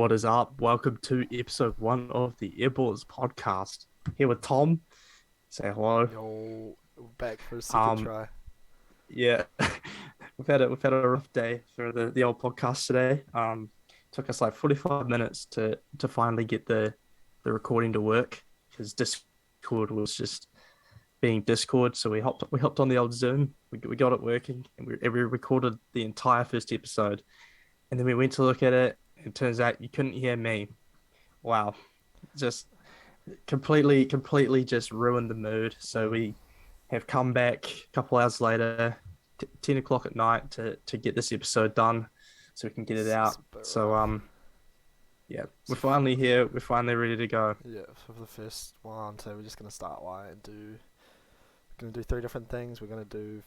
What is up? Welcome to episode one of the Airballs podcast. Here with Tom. Say hello. Yo, back for a second Um, try. yeah, we've had a rough day for the old podcast today. Took us like 45 minutes to finally get the recording to work because Discord was just being Discord. So we hopped on the old Zoom. We got it working and we recorded the entire first episode. And then we went to look at it. And it turns out you couldn't hear me. Wow, just completely just ruined the mood. So Mm, we have come back a couple hours later, 10 o'clock at night to get this episode done so we can get it it's out. a bit So rough. yeah, we're So finally here. We're finally ready to go. yeah, for the first one, so we're just gonna start light and do. Gonna do three different things. We're gonna do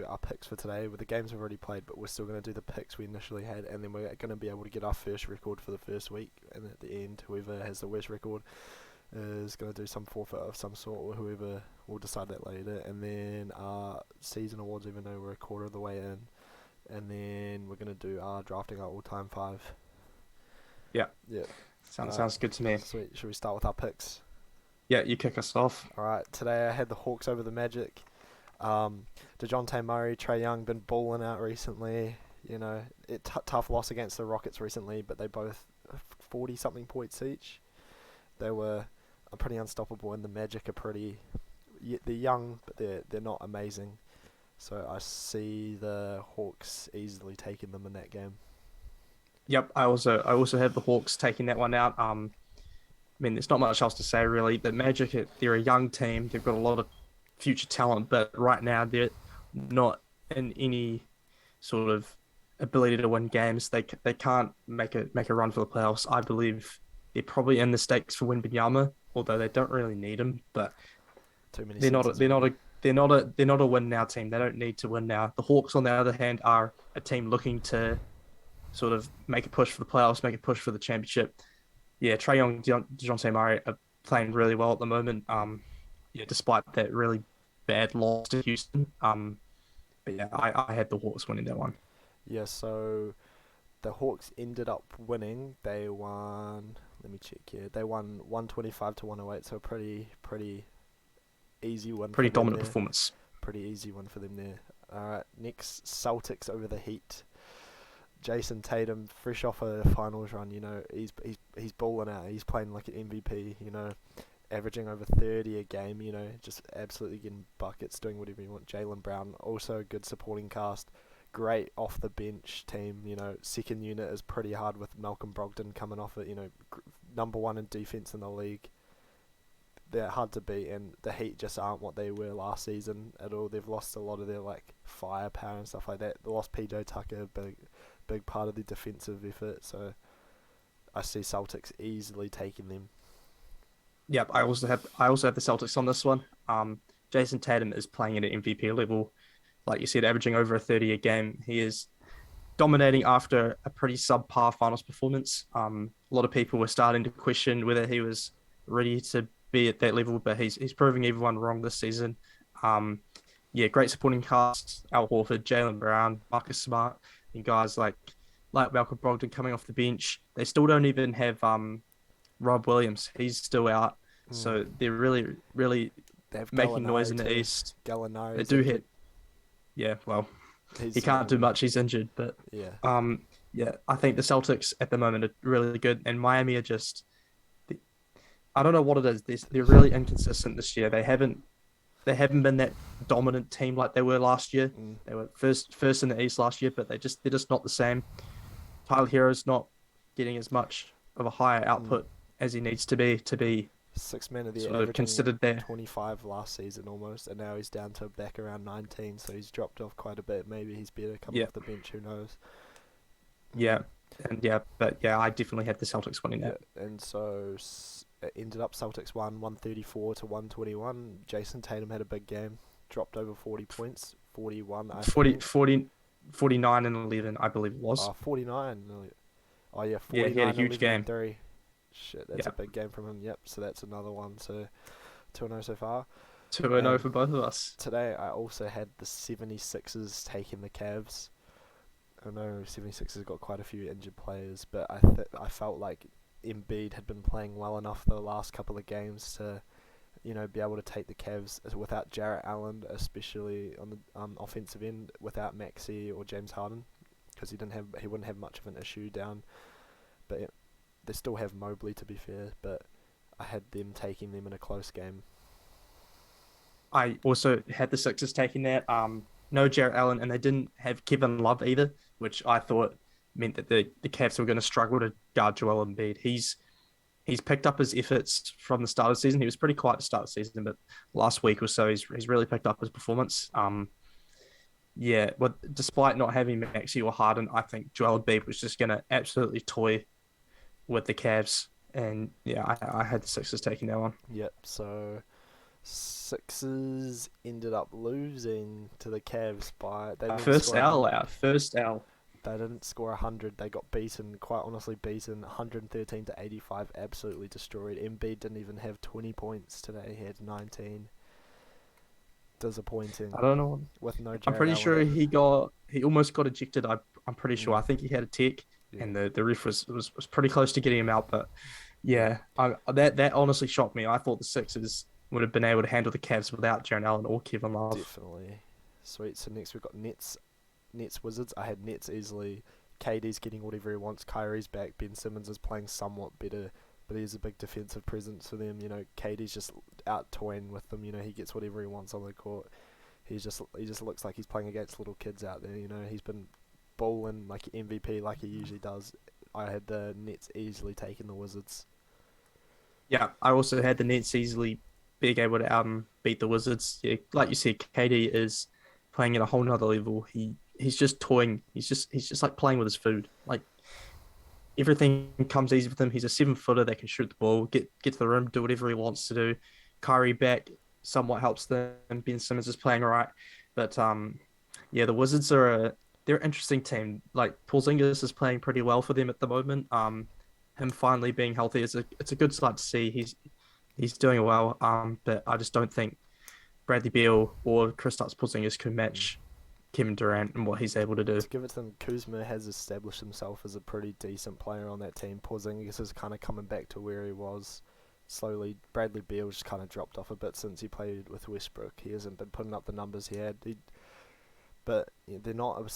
our picks for today with the games we've already played, but we're still gonna do the picks we initially had, and then we're gonna be able to get our first record for the first week. And at the end, whoever has the worst record is gonna do some forfeit of some sort, or whoever will decide that later. And then our season awards, even though we're a quarter of the way in, and then we're gonna do our drafting our all-time five. Yeah, Yeah. sounds good to me. Sweet. Should we start with our picks? Yeah, you kick us off. All right. Today I had the Hawks over the Magic. DeJounte Murray, Trae Young been balling out recently. You know, tough loss against the Rockets recently, but they both 40 something points each. They were pretty unstoppable, and the Magic are pretty. They're young, but they're not amazing. So I see the Hawks easily taking them in that game. Yep, I also have the Hawks taking that one out. I mean, there's not much else to say really. The Magic, they're a young team. They've got a lot of future talent, but right now they're not in any sort of ability to win games. They can't make a run for the playoffs. I believe they're probably in the stakes for Wembanyama, although they don't really need him. But Too many they're not a, senses they're for not me. a they're not a win now team. They don't need to win now. The Hawks, on the other hand, are a team looking to sort of make a push for the playoffs, make a push for the championship. Yeah, Trae Young, DeJounte Murray are playing really well at the moment. Yeah, despite that really bad loss to Houston. But yeah, I had the Hawks winning that one. Yeah. So the Hawks ended up winning. They won. Let me check here. They won 125 to 108. So a pretty easy win for Pretty them dominant there. performance. Pretty easy win for them there. All right. Next, Celtics over the Heat. Jason Tatum, fresh off a finals run. You know, he's balling out. He's playing like an MVP. You know, averaging over 30 a game. You know, just absolutely getting buckets, doing whatever you want. Jaylen Brown, also a good supporting cast. Great off the bench team. You know, second unit is pretty hard with Malcolm Brogdon coming off it. You know, number one in defense in the league. They're hard to beat, and the Heat just aren't what they were last season at all. They've lost a lot of their like firepower and stuff like that. They lost PJ Tucker, big part of the defensive effort. So I see Celtics easily taking them. Yep, I also have the Celtics on this one. Jason Tatum is playing at an MVP level, like you said, averaging over a 30 a game. He is dominating after a pretty subpar finals performance. A lot of people were starting to question whether he was ready to be at that level, but he's proving everyone wrong this season. Um, yeah, great supporting cast: Al Horford, Jaylen Brown, Marcus Smart, and guys like Malcolm Brogdon coming off the bench. They still don't even have Rob Williams. He's still out, Mm. so they're really They have making noise Gallinari in the too. East. They Gallinari's do injured. hit. Yeah, well, he He's not can't going to do be. much. He's injured, but Yeah. um, yeah, I think the Celtics at the moment are really good, and Miami are just. I don't know what it is. They're really inconsistent this year. They haven't been that dominant team like they were last year. Mm. They were first in the East last year, but they're just not the same. Tyler Hero's not getting as much of a higher Mm. output as he needs to be Six men of the sort of averaging considered there. 25 last season almost, and now he's down to back around 19. So he's dropped off quite a bit. Maybe he's better coming Yeah, off the bench. Who knows? yeah, Mm. and yeah, but yeah, I definitely have the Celtics winning Yeah, that. and so it ended up Celtics won 134 to 121. Jason Tatum had a big game, dropped over 40 points, 41 I 40, think. 40, 49 and 11, I believe it was. 49. Oh yeah, Yeah, he had a 49, huge 11 and game. 3. Shit, that's a Yeah, big game from him. Yep, so that's another one. So 2-0 so far. 2-0 And for both of us. today I also had the 76ers taking the Cavs. I know 76ers got quite a few injured players, but I felt like Embiid had been playing well enough the last couple of games to, be able to take the Cavs without Jarrett Allen, especially on the offensive end, without Maxey or James Harden, because he wouldn't have much of an issue down. But they still have Mobley, to be fair. But I had them taking them in a close game. I also had the Sixers taking that. No Jarrett Allen, and they didn't have Kevin Love either, which I thought meant that the Cavs were going to struggle to guard Joel Embiid. He's picked up his efforts from the start of the season. He was pretty quiet to start the season, but last week or so he's really picked up his performance. Yeah, but despite not having Maxey or Harden, I think Joel Embiid was just going to absolutely toy with the Cavs, and yeah, I had the Sixers taking that one. Yep. So Sixers ended up losing to the Cavs by they didn't even First score a L, hundred. our first L. They didn't score 100. They got beaten, quite honestly beaten, 113 to 85. Absolutely destroyed. Embiid didn't even have 20 points today. He had 19. Disappointing. I don't know. With no I'm Jared pretty Allen. sure he almost got ejected. I'm pretty sure. Mm, I think he had a tick, yeah. and the ref was pretty close to getting him out. But Yep. yeah, that honestly shocked me. I thought the Sixers would have been able to handle the Cavs without Jaron Allen or Kevin Love. Definitely. Sweet. So next we've got Nets Wizards. I had Nets easily. KD's getting whatever he wants. Kyrie's back. Ben Simmons is playing somewhat better, but he's a big defensive presence for them. KD's just out toying with them. He gets whatever he wants on the court. He just looks like he's playing against little kids out there. He's been balling like MVP like he usually does. I had the Nets easily taking the Wizards. Yeah, I also had the Nets easily being able to beat the Wizards. Yeah, like you said, KD is playing at a whole nother level. He's just toying. He's just like playing with his food. Like everything comes easy with him. He's a 7 footer that can shoot the ball, get to the rim, do whatever he wants to do. Kyrie back somewhat helps them. Ben Simmons is playing all right, but yeah, the Wizards they're an interesting team. Like Porzingis is playing pretty well for them at the moment. Him finally being healthy is it's a good sight to see. He's doing well. But I just don't think Bradley Beal or Kristaps Porzingis can Mm. match Kevin Durant and what he's able to do. To give it to them, Kuzma has established himself as a pretty decent player on that team. Porzingis is kind of coming back to where he was slowly. Bradley Beal's just kind of dropped off a bit since he played with Westbrook. He hasn't been putting up the numbers he had. But they're not a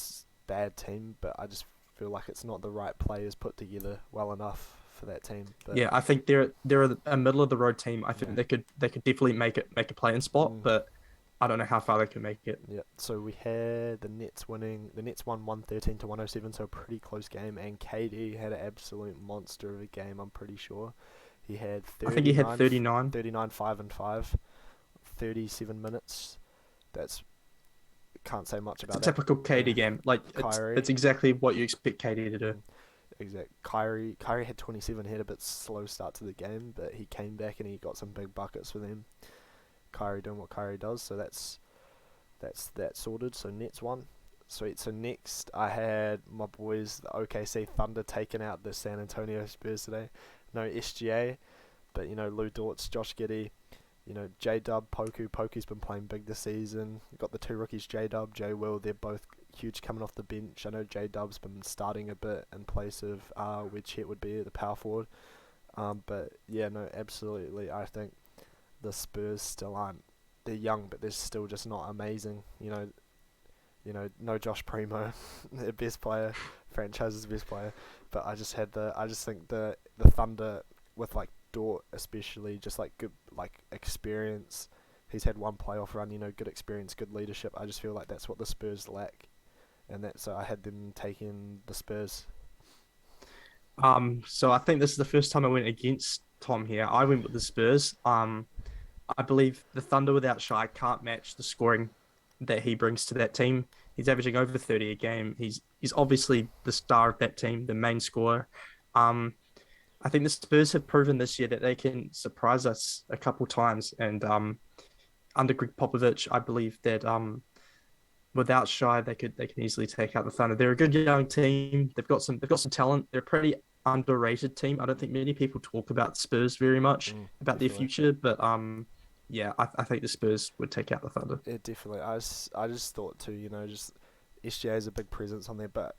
bad team, but I just feel like it's not the right players put together well enough for that team. But Yeah, I think they're a middle of the road team. I think yeah. they could definitely make a playing spot, Mm. but I don't know how far they can make it. Yeah, so we had the Nets winning. The Nets won 113 to 107, so a pretty close game. And KD had an absolute monster of a game, I'm pretty sure. He had I think he had 39, 39. 39 5 and 5, 37 minutes. That's Can't say much It's a about that. typical KD Yeah. game. Like Kyrie. it's exactly what you expect KD to do. Mm, exact. Kyrie had 27. He had a bit slow start to the game, but he came back and he got some big buckets for them. Kyrie doing what Kyrie does, so that's that sorted. So Nets won. Sweet. So next, I had my boys, the OKC Thunder, taking out the San Antonio Spurs today. No SGA, but Lou Dortz, Josh Giddey, J Dub, Poku. Poku's been playing big this season. You've got the two rookies, J Dub, J Will. They're both huge coming off the bench. I know J Dub's been starting a bit in place of where Chet would be, the power forward. But yeah, no, absolutely. I think the Spurs still aren't. They're young, but they're still just not amazing. No Josh Primo, their best player, franchise's best player. But I just think the Thunder with like Dort especially, just like good like experience. He's had one playoff run, good experience, good leadership. I just feel like that's what the Spurs lack, and so I had them taking the Spurs. So I think this is the first time I went against Tom here. I went with the Spurs. I believe the Thunder without Shy can't match the scoring that he brings to that team. He's averaging over 30 a game. He's obviously the star of that team, the main scorer. Um, I think the Spurs have proven this year that they can surprise us a couple times. And under Greg Popovich, I believe that without Shy, they can easily take out the Thunder. They're a good young team. They've got some talent. They're a pretty underrated team. I don't think many people talk about Spurs very much about their Definitely. future, but yeah, I think the Spurs would take out the Thunder. Yeah, definitely. I just thought too, just SGA is a big presence on there, but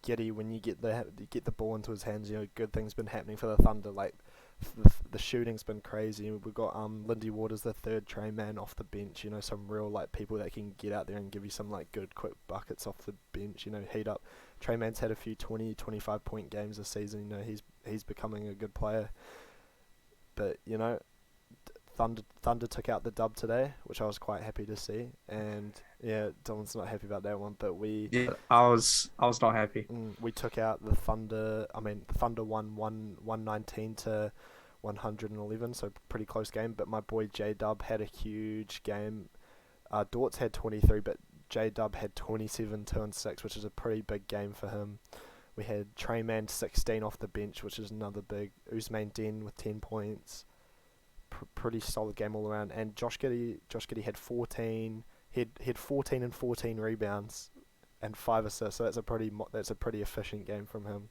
Giddy when you get the ball into his hands. You know, good things been happening for the Thunder. Like the shooting's been crazy. We've got Lindy Waters, the third tray man off the bench. You know, some real like people that can get out there and give you some like good quick buckets off the bench. You know, heat up. Trey Man's had a few 20, 25 point games this season. You know, he's becoming a good player. But you know, Thunder took out the dub today, which I was quite happy to see. And yeah, Dylan's not happy about that one, but Yeah, I was not happy. we took out the Thunder. I mean, the Thunder won 119 to 111, so pretty close game. But my boy J Dub had a huge game. Dortz had 23, but J Dub had 27, 2 and 6, which is a pretty big game for him. We had Treyman 16 off the bench, which is another big. Usman Den with 10 points. Pretty solid game all around. And Josh Giddey had 14. He had 14 and 14 rebounds and 5 assists. So that's a pretty efficient game from him.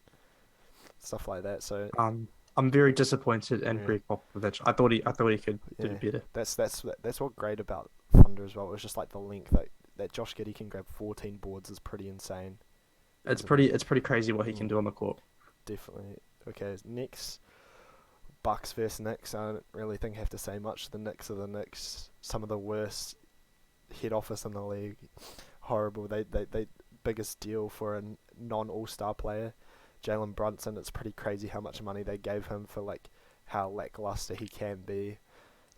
Stuff like that. So I'm very disappointed in yeah, Greg Popovich. I thought he could do yeah. better. That's what great about Thunder as well. It was just like the length that Josh Giddey can grab 14 boards is pretty insane. It's Isn't it? pretty crazy what he can Mm, do on the court. definitely. Okay, next Bucks versus Knicks. I don't really think I have to say much. The Knicks are the Knicks. Some of the worst head office in the league. Horrible. They biggest deal for a non All Star player, Jalen Brunson. It's pretty crazy how much money they gave him for like how lackluster he can be.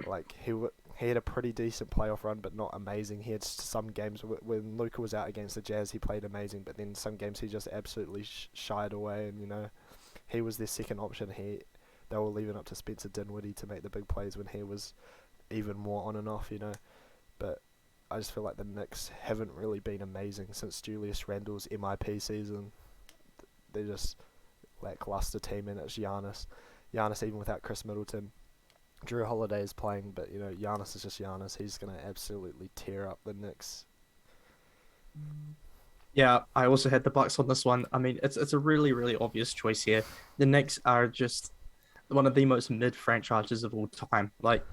Like he had a pretty decent playoff run, but not amazing. He had some games when Luka was out against the Jazz, he played amazing, but then some games he just absolutely shied away. And you know, he was their second option. They were leaving up to Spencer Dinwiddie to make the big plays when he was even more on and off. You know, but I just feel like the Knicks haven't really been amazing since Julius Randle's MIP season. They're just lackluster team, and it's Giannis. Giannis even without Chris Middleton. Drew Holiday is playing, but you know Giannis is just Giannis. He's gonna absolutely tear up the Knicks. Yeah, I also had the Bucks on this one. I mean, it's a really obvious choice here. The Knicks are just one of the most mid franchises of all time. Like,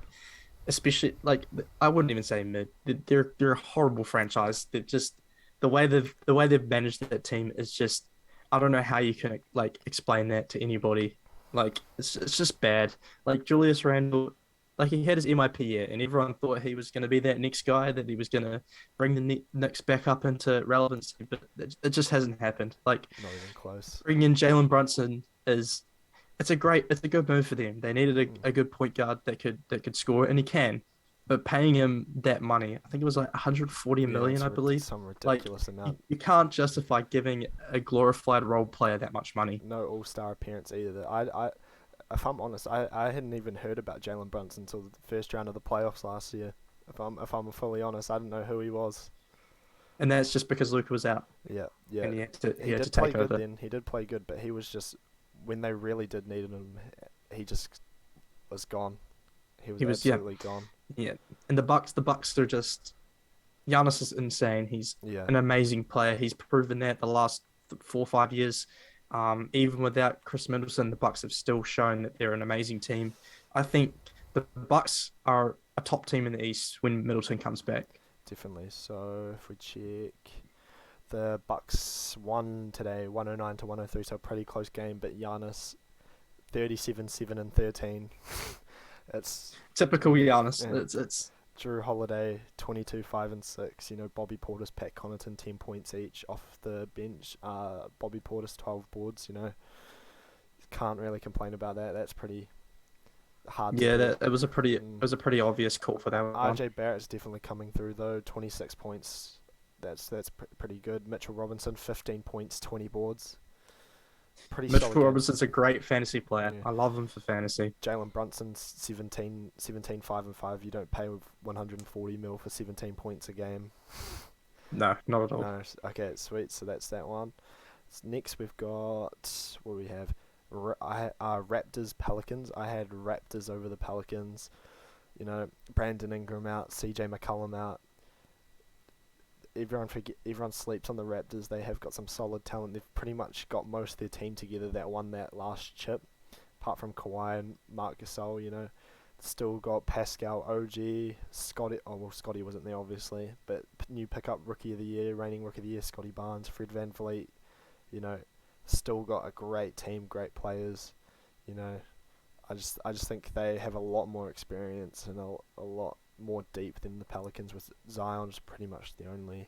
especially like I wouldn't even say mid. They're a horrible franchise. They're just the way they've managed that team is just I don't know how you can like explain that to anybody. Like it's just bad. Like Julius Randle, like he had his MIP year, and everyone thought he was going to be that next guy that he was going to bring the Knicks back up into relevancy, but it just hasn't happened. Like Not even close. bringing in Jalen Brunson is it's a good move for them. They needed Mm. a good point guard that could score, and he can. But paying him that money, I think it was like 140 Yeah, million, I believe. some Like ridiculous you, amount. you can't justify giving a glorified role player that much money. No All Star appearance either. If I'm honest, I hadn't even heard about Jalen Brunson until the first round of the playoffs last year. If I'm fully honest, I didn't know who he was. And that's just because Luca was out Yeah, yeah. and he He had to did play take good over. then. He did play good, but he was just when they really did need him, he just was gone. He was He was yeah, absolutely gone. yeah. And the Bucks are just Giannis is insane. He's Yeah, an amazing player. He's proven that the last 4 or 5 years. Even without Chris Middleton, the Bucks have still shown that they're an amazing team. I think the Bucks are a top team in the East when Middleton comes back. definitely. So if we check, the Bucks won today, 109 to 103, so a pretty close game. But Giannis, 37, 7 and 13. It's Typical Giannis. yeah. It's Drew Holiday, 22, 5 and 6. You know, Bobby Portis, Pat Connaughton, 10 points each off the bench. Bobby Portis, 12 boards. You know, can't really complain about that. That's pretty hard to yeah. beat. That it was a pretty it Mm. was a pretty obvious call for that one. RJ Barrett's definitely coming through though. 26 points. That's pretty good. Mitchell Robinson, 15 points, 20 boards. Pretty solid Mitchell game. Robinson's a great fantasy player. Yeah. I love him for fantasy. Jalen Brunson, 17, 5 and 5. You don't pay with 140 mil for 17 points a game. No, not at all. No. Okay, sweet. So that's that one. Next we've got what do we have? Raptors Pelicans. I had Raptors over the Pelicans. You know, Brandon Ingram out, CJ McCollum out. Everyone sleeps on the Raptors. They have got some solid talent. They've pretty much got most of their team together that won that last chip, apart from Kawhi and Marc Gasol. You know, still got Pascal, OG, Scotty. Oh well, Scotty wasn't there obviously, but new pickup rookie of the year, reigning rookie of the year, Scotty Barnes, Fred VanVleet. You know, still got a great team, great players. You know, I just think they have a lot more experience and a lot more deep than the Pelicans. With Zion's pretty much the only,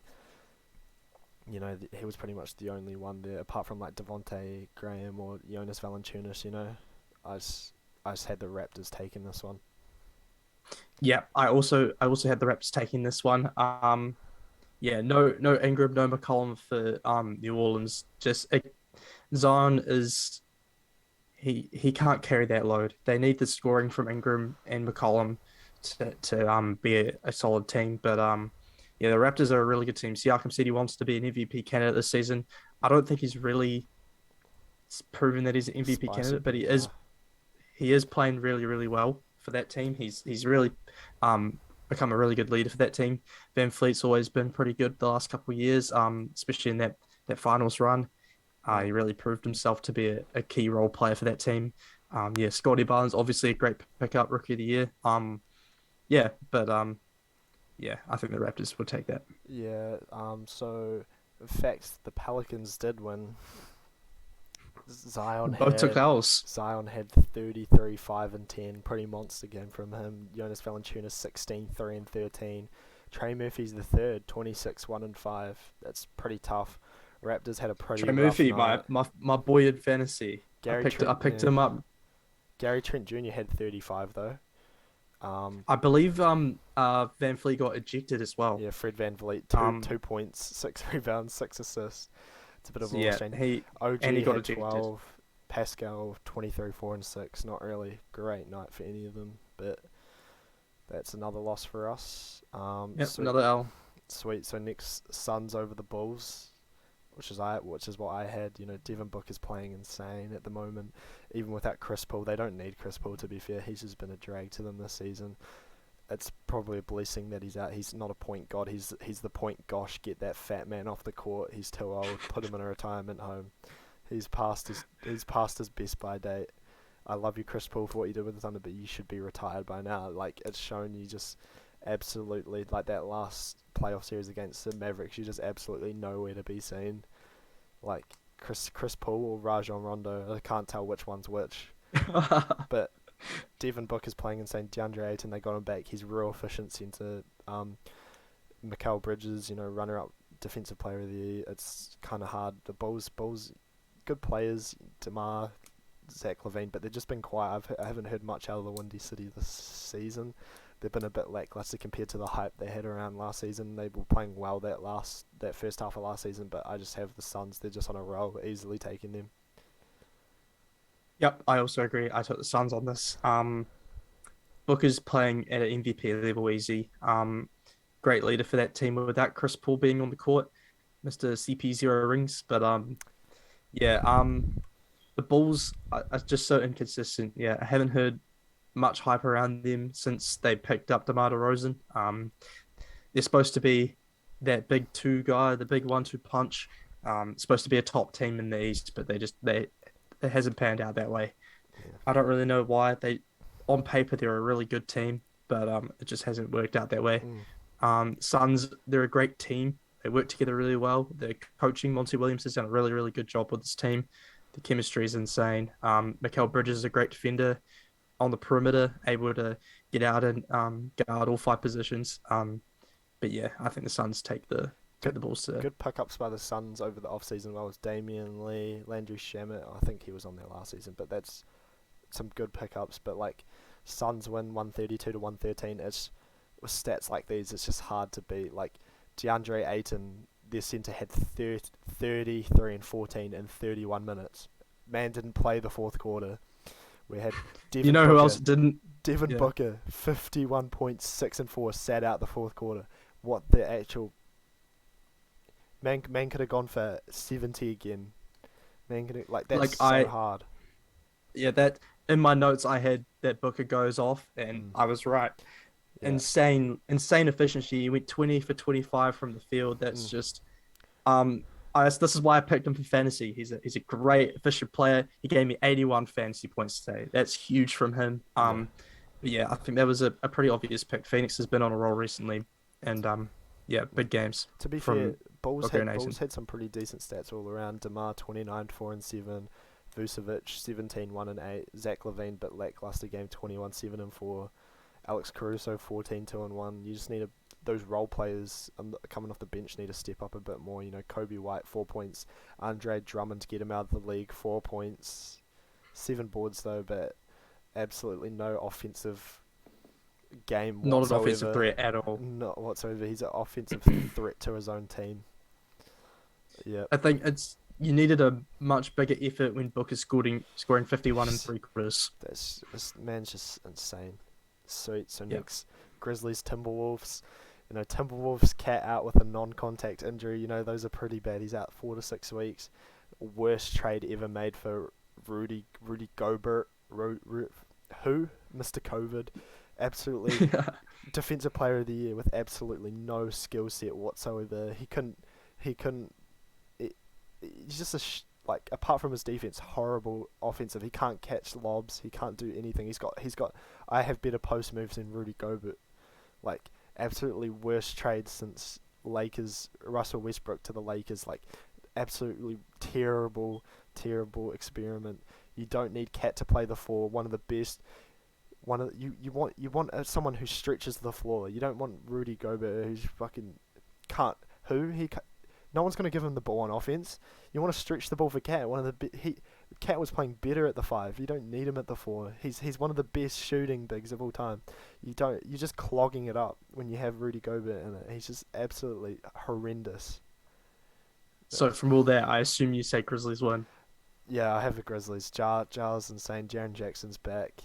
he was pretty much the only one there apart from like Devonte Graham or Jonas Valanciunas. I just I just had the Raptors taking this one. Yeah, I also had the Raptors taking this one. Yeah, no Ingram, no McCollum for New Orleans. Zion is he can't carry that load. They need the scoring from Ingram and McCollum to be a solid team. But yeah, the Raptors are a really good team. Siakam said he wants to be an MVP candidate this season. I don't think he's really proven that he's an MVP Spicy candidate, but bit, nah. he is playing really, really well for that team. He's really become a really good leader for that team. Van Fleet's always been pretty good the last couple of years, especially in that finals run. Mm. He really proved himself to be a key role player for that team. Yeah, Scotty Barnes, obviously a great pickup, rookie of the year. Yeah, but yeah, I think the Raptors would take that. Yeah. So, in fact, the Pelicans did win. Zion Both took had L's. Zion had 33, 5 and 10, pretty monster game from him. Jonas Valanciunas 16, 3 and 13. Trey Murphy's the third, 26, 1 and 5. That's pretty tough. Raptors had a pretty Trey rough Murphy, night. my boy in fantasy. Gary I Trent, picked yeah, him up. Gary Trent Jr. had 35 though. Um, I believe Van Fleet got ejected as well. yeah, Fred VanVleet Um 2 points, 6 rebounds, 6 assists. It's a bit of so a lost yeah, chain. he OG got had ejected. 12. Pascal 23, 4 and 6. Not really great night for any of them, but that's another loss for us. Yep, Sweet, another L. sweet. So next, Suns over the Bulls, which is what I had. Devin Book is playing insane at the moment. Even without Chris Paul, they don't need Chris Paul to be fair. He's just been a drag to them this season. It's probably a blessing that he's out. He's not a point god. He's the point gosh. Get that fat man off the court. He's too old. Put him in a retirement home. He's past his best by date. I love you, Chris Paul, for what you did with the Thunder, but you should be retired by now. Like, it's shown you just absolutely, like that last playoff series against the Mavericks, you're just absolutely nowhere to be seen. Like Chris Paul or Rajon Rondo, I can't tell which one's which. But Devin Book is playing insane. DeAndre Ayton, they got him back. He's real efficient centre. Mikal Bridges, runner-up defensive player of the year. It's kind of hard. The Bulls, good players. DeMar, Zach Levine, but they've just been quiet. I haven't heard much out of the Windy City this season. They've been a bit lackluster compared to the hype they had around last season. They were playing well that first half of last season, but I just have the Suns. They're just on a roll, easily taking them. Yep, I also agree. I took the Suns on this. Booker's playing at an MVP level easy. Great leader for that team without Chris Paul being on the court, Mr. CP zero rings. But yeah, the Bulls are just so inconsistent. Yeah, I haven't heard much hype around them since they picked up DeMar DeRozan. They're supposed to be that big two guy, the big 1-2 punch. Supposed to be a top team in the East, but they it hasn't panned out that way. Yeah. I don't really know why. They on paper they're a really good team, but it just hasn't worked out that way. Mm. Suns, they're a great team. They work together really well. Their coaching, Monty Williams, has done a really, really good job with this team. The chemistry is insane. Mikal Bridges is a great defender on the perimeter, able to get out and guard all five positions. But yeah, I think the Suns take Good the Bulls today. good pickups by the Suns over the off season. Well, was Damian Lee, Landry Shamet. I think he was on there last season, but that's some good pickups. But like, Suns win 132 to 113. It's with stats like these, it's just hard to beat. Like DeAndre Ayton, their center had 33 and 14 in 31 minutes. Man didn't play the fourth quarter. We had You Devin know who else Booker. didn't? Devin Yeah, Booker, 51 points, 6 and 4, sat out the fourth quarter. What the actual man could have gone for 70 again. Man could like that's like so hard. that in my notes I had that Booker goes off, and Mm. I was right. Yeah. Insane efficiency. He went 20 for 25 from the field. That's Mm. just um this is why I picked him for fantasy. He's a great efficient player. He gave me 81 fantasy points today. That's huge from him. Yeah. But yeah, I think that was a pretty obvious pick. Phoenix has been on a roll recently, and yeah, big games To be fair, from Bulls Nation. had some pretty decent stats all around. DeMar 29, 4 and 7, Vucevic 17, 1 and 8, Zach LaVine bit lackluster game 21, 7 and 4, Alex Caruso 14, 2 and 1. You just need those role players coming off the bench need to step up a bit more. You know, Kobe White 4 points, Andre Drummond to get him out of the league 4 points, 7 boards though, but absolutely no offensive game Not an offensive whatsoever. threat at all. Not whatsoever. He's an offensive threat to his own team. Yeah, I think you needed a much bigger effort when Booker's scoring 51 and three quarters. this man's just insane. Sweet. So Yeah. next, Grizzlies Timberwolves. You know, Timberwolves cat out with a non-contact injury. You know, those are pretty bad. He's out 4 to 6 weeks. Worst trade ever made for Rudy Gobert. Who? Mr. COVID. Absolutely defensive player of the year with absolutely no skill set whatsoever. He couldn't. He's just like, apart from his defense, horrible offensive. He can't catch lobs. He can't do anything. He's got. I have better post moves than Rudy Gobert. Like, absolutely worst trade since Lakers. Russell Westbrook to the Lakers. Like, absolutely terrible experiment. You don't need Cat to play the 4. One of the best. You want someone who stretches the floor. You don't want Rudy Gobert who's fucking can't. No one's going to give him the ball on offense. You want to stretch the ball for Cat. Cat was playing better at the 5. You don't need him at the 4. He's one of the best shooting bigs of all time. You're just clogging it up when you have Rudy Gobert in it. He's just absolutely horrendous. So from all that, I assume you say Grizzlies win. Yeah, I have the Grizzlies. Jar's insane. Jaren Jackson's back.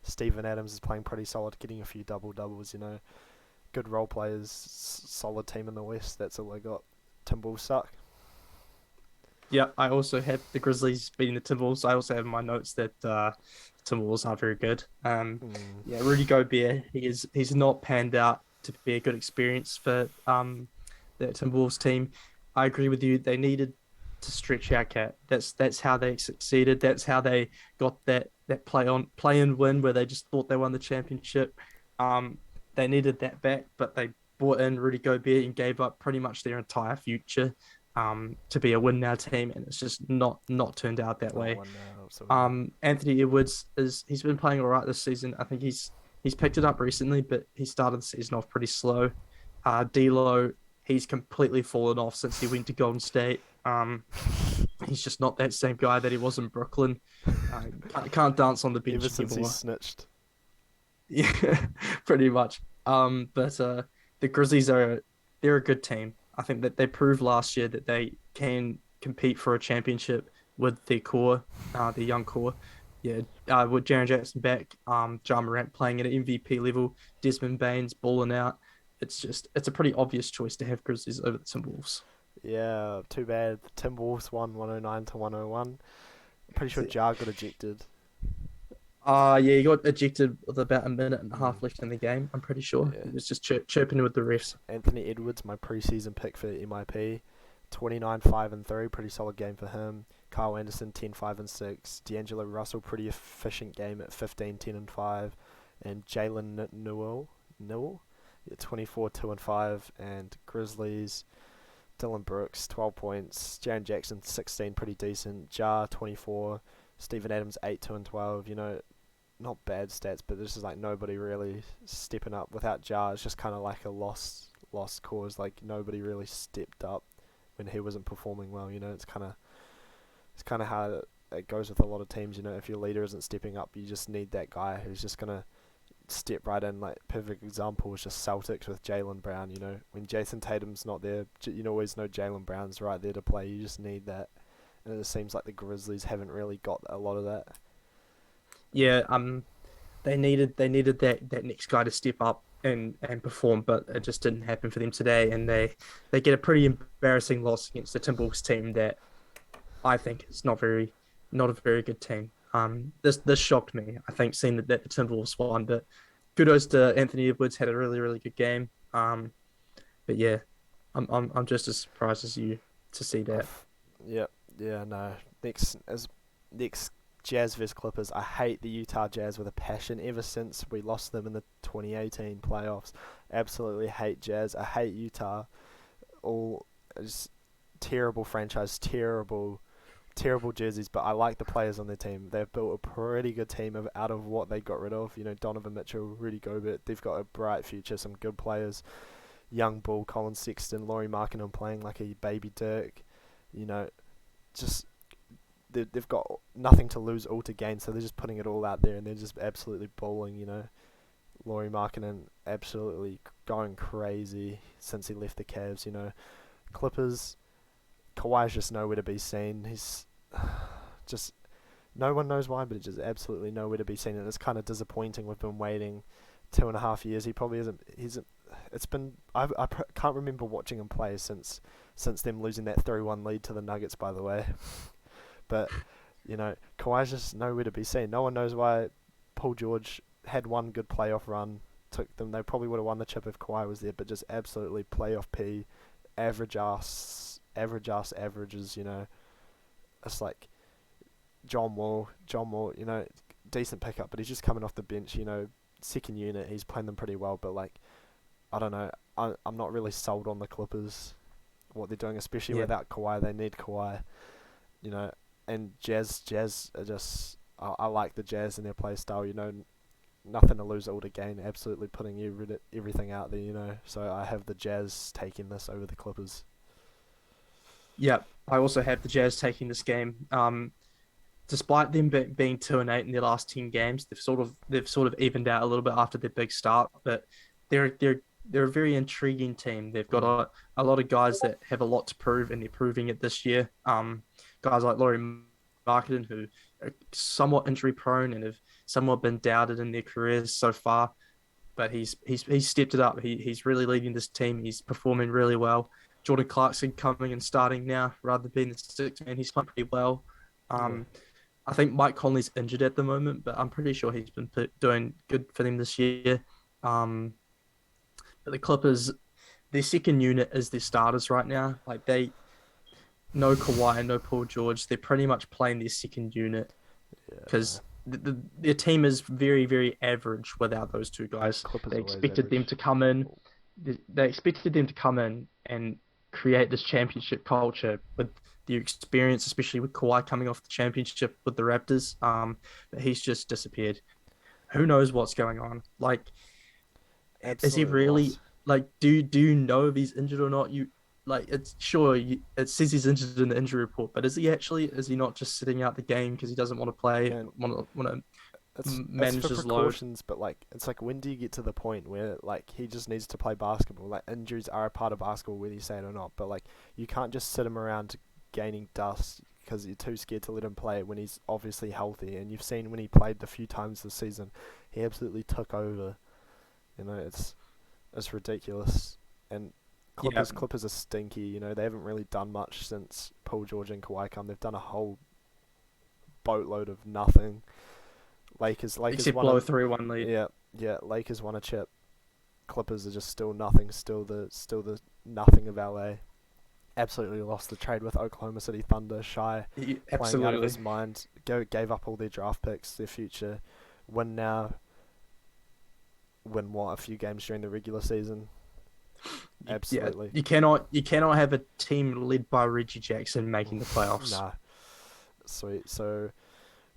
Steven Adams is playing pretty solid, getting a few double doubles. You know, good role players. Solid team in the West. That's all I got. Timberwolves suck. Yeah, I also have the Grizzlies beating the Timberwolves. I also have in my notes that Timberwolves aren't very good. Yeah, Rudy Gobert, he's not panned out to be a good experience for the Timberwolves team. I agree with you. They needed to stretch out Cat. That's how they succeeded. That's how they got that play in win where they just thought they won the championship. They needed that back, but they brought in Rudy Gobert and gave up pretty much their entire future to be a win now team, and it's just not turned out that way. Anthony Edwards he's been playing all right this season. I think he's picked it up recently, but he started the season off pretty slow. D'Lo, he's completely fallen off since he went to Golden State. He's just not that same guy that he was in Brooklyn. Can't dance on the bench ever since anymore. he snitched. Yeah, pretty much. But the Grizzlies they're a good team. I think that they proved last year that they can compete for a championship with their core, their young core. Yeah, with Jaren Jackson back, Ja Morant playing at an MVP level, Desmond Baines balling out. It's a pretty obvious choice to have Grizzlies over the Timberwolves. Yeah, too bad. The Timberwolves won 109 to 101. I'm pretty sure Ja got ejected. Yeah, he got ejected with about a minute and a half left in the game. I'm pretty sure Yeah. he was just chirping with the refs. Anthony Edwards, my preseason pick for MIP, 29, 5 and 3, pretty solid game for him. Kyle Anderson, 10, 5 and 6. D'Angelo Russell, pretty efficient game at 15, 10 and 5. And Jalen Newell, yeah, 24, 2 and 5. And Grizzlies, Dylan Brooks, 12 points. Jaren Jackson, 16, pretty decent. Ja, 24. Steven Adams, 8, 2 and 12. You know, not bad stats, but this is like nobody really stepping up. Without Ja, it's just kind of like a lost cause. Like, nobody really stepped up when he wasn't performing well. You know, it's kind of how it goes with a lot of teams. You know, if your leader isn't stepping up, you just need that guy who's just gonna step right in. Like, perfect example is just Celtics with Jaylen Brown. You know, when Jason Tatum's not there, you always know Jaylen Brown's right there to play. You just need that, and it seems like the Grizzlies haven't really got a lot of that. Yeah, they needed that next guy to step up and perform, but it just didn't happen for them today, and they get a pretty embarrassing loss against the Timberwolves team that I think is not a very good team. This shocked me. I think seeing that the Timberwolves won, but kudos to Anthony Edwards, had a really good game. But yeah, I'm just as surprised as you to see that. Yep. Yeah. No. Next Jazz vs Clippers. I hate the Utah Jazz with a passion. Ever since we lost them in the 2018 playoffs, absolutely hate Jazz. I hate Utah. It's terrible franchise, terrible jerseys, but I like the players on their team. They've built a pretty good team out of what they got rid of. Donovan Mitchell, Rudy Gobert. They've got a bright future, some good players. Young Bull, Colin Sexton, Laurie Markkinen playing like a baby Dirk. You know, just they've got nothing to lose, all to gain, so they're just putting it all out there, and they're just absolutely balling. Laurie Markkinen absolutely going crazy since he left the Cavs. Clippers. Kawhi's just nowhere to be seen. He's just no one knows why, but it's just absolutely nowhere to be seen, and it's kind of disappointing. We've been waiting 2.5 years. He probably isn't. It's been. Can't remember watching him play since them losing that 3-1 lead to the Nuggets. By the way, but Kawhi's just nowhere to be seen. No one knows why. Paul George had one good playoff run. Took them. They probably would have won the chip if Kawhi was there, but just absolutely playoff P, averages. It's like John Wall, decent pickup, but he's just coming off the bench. Second unit, he's playing them pretty well, but like, I don't know. I'm not really sold on the Clippers, what they're doing, especially Yeah, without Kawhi. They need Kawhi, you know. And Jazz are just. I like the Jazz and their play style. Nothing to lose, all to gain. Absolutely putting everything out there. So I have the Jazz taking this over the Clippers. yeah. I also have the Jazz taking this game. Despite them being 2-8 in their last 10 games, they've sort of evened out a little bit after their big start. But they're a very intriguing team. They've got Mm. a lot of guys that have a lot to prove, and they're proving it this year. Guys like Laurie Marketing, who are somewhat injury prone and have somewhat been doubted in their careers so far. But he's stepped it up. He's really leading this team. He's performing really well. Jordan Clarkson coming and starting now rather than being the sixth man. He's playing pretty well. Yeah, Um, I think Mike Conley's injured at the moment, but I'm pretty sure he's been doing good for them this year. Um, but the Clippers, their second unit is their starters right now. Like no Kawhi, no Paul George. They're pretty much playing their second unit yeah. because their team is very, very average without those two guys. Clippers They always expected them average. to come in. They expected them to come in and create this championship culture with the experience, especially with Kawhi coming off the championship with the Raptors. But he's just disappeared. Who knows what's going on? Like, is he Absolute really loss. like? Do you know if he's injured or not? It's sure it says he's injured in the injury report, but is he actually? Is he not just sitting out the game because he doesn't want to play? Man, Want to it's manage for his load? precautions, but like it's like, when do you get to the point where like he just needs to play basketball? Like, injuries are a part of basketball, whether you say it or not. But like, you can't just sit him around gaining dust because you're too scared to let him play when he's obviously healthy. And you've seen when he played the few times this season, he absolutely took over. It's ridiculous. And Yeah, Clippers are stinky. They haven't really done much since Paul George and Kawhi come. They've done a whole boatload of nothing. Lakers except won blow a a 3-1 lead. yeah, yeah. Lakers won a chip. Clippers are just still nothing. Still the nothing of LA. Absolutely lost the trade with Oklahoma City Thunder. Shy playing out of Absolutely. his mind. Gave up all their draft picks, their future. Win now. Win what? A few games during the regular season. Yeah, Absolutely. you cannot have a team led by Reggie Jackson making the playoffs. Nah. Sweet. So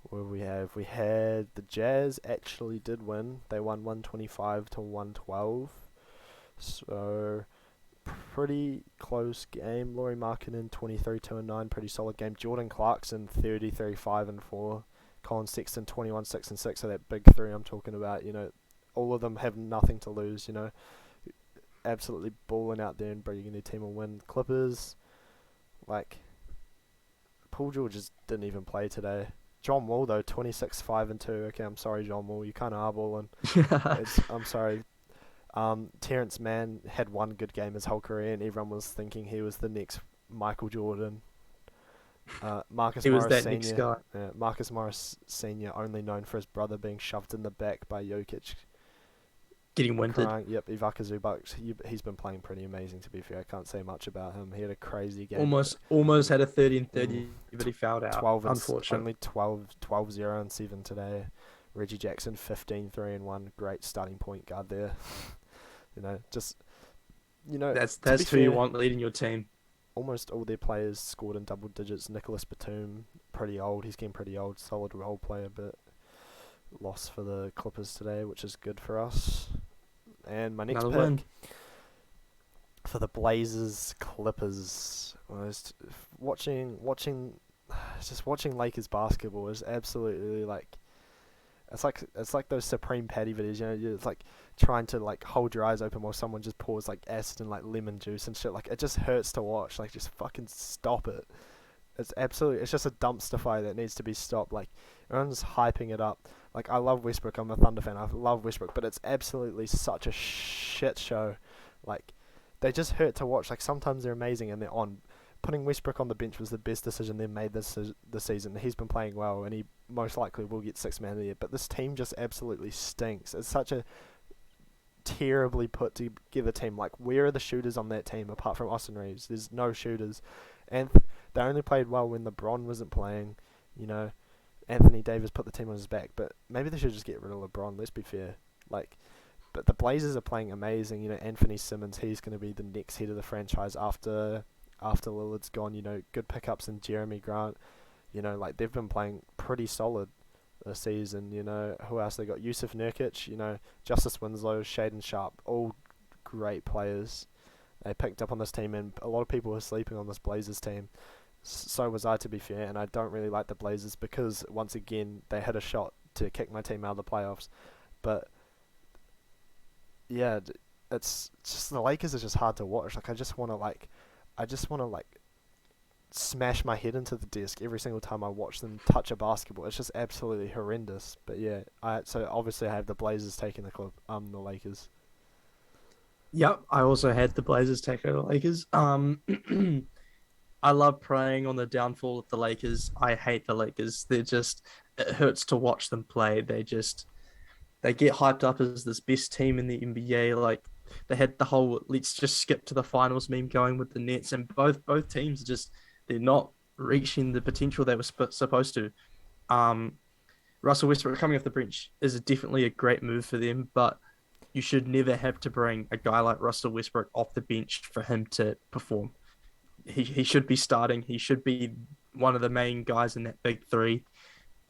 what do we have? We had the Jazz actually did win. They won 125 to 112. So pretty close game. Laurie Markkinen 23 2 and 9, pretty solid game. Jordan Clarkson 33 5 and 4. Colin Sexton 21 6 and 6. So that big three I'm talking about. All of them have nothing to lose. Absolutely balling out there and bringing their team a win. Clippers, like, Paul George just didn't even play today. John Wall though 26 5 and 2. Okay, I'm sorry, John Wall, you kind of are balling. I'm sorry. Terrence Mann had one good game his whole career, and everyone was thinking he was the next Michael Jordan. Marcus He was Morris that next Senior. guy Marcus Morris Senior, only known for his brother being shoved in the back by Jokic, getting winded. crying. Yep, Ivica Zubac. He's been playing pretty amazing. To be fair, I can't say much about him. He had a crazy game. Almost had a 30 and Mm, 30, but he fouled out, 12 and unfortunately. only 0 and 7 today. Reggie Jackson 15 3 and 1. Great starting point guard there. Just That's to be that's who you fair, want leading your team. almost all their players scored in double digits. Nicholas Batum, pretty old. He's getting pretty old. Solid role player, but loss for the Clippers today, which is good for us. And my next Another win. pick for the Blazers Clippers was watching just watching Lakers basketball is absolutely like it's like those Supreme Patty videos, you know, you're like trying to like hold your eyes open while someone just pours like acid and like lemon juice and shit. Like it just hurts to watch. Like just fucking stop it. It's just a dumpster fire that needs to be stopped. Like everyone's hyping it up. Like I love Westbrook. I'm a Thunder fan. I love Westbrook, but it's absolutely such a shit show. Like they just hurt to watch. Like sometimes they're amazing and they're on. Putting Westbrook on the bench was the best decision they made this season. He's been playing well, and he most likely will get sixth man of the year. But this team just absolutely stinks. It's such a terribly put together team. Like, where are the shooters on that team apart from Austin Reeves? There's no shooters, and they only played well when LeBron wasn't playing. You know, Anthony Davis put the team on his back, but maybe they should just get rid of LeBron. Let's be fair. Like, but the Blazers are playing amazing. You know, Anthony Simmons, he's going to be the next head of the franchise after Lillard's gone. You know, good pickups in Jeremy Grant. You know, like they've been playing pretty solid this season. You know, who else they got? Yusuf Nurkic. You know, Justice Winslow, Shaden Sharp, all great players. They picked up on this team, and a lot of people were sleeping on this Blazers team. So was I, to be fair, and I don't really like the Blazers because once again they had a shot to kick my team out of the playoffs. But yeah, it's just the Lakers are just hard to watch. Like I just want to like smash my head into the desk every single time I watch them touch a basketball. It's just absolutely horrendous. But yeah, so obviously I have the Blazers taking the Lakers. Yep, I also had the Blazers take over the Lakers. I love preying on the downfall of the Lakers. I hate the Lakers. It hurts to watch them play. They get hyped up as this best team in the NBA. Like they had the whole "let's just skip to the finals" meme going with the Nets, and both teams they're not reaching the potential they were supposed to. Um, Russell Westbrook coming off the bench is definitely a great move for them, but you should never have to bring a guy like Russell Westbrook off the bench for him to perform. He should be starting. He should be one of the main guys in that big three.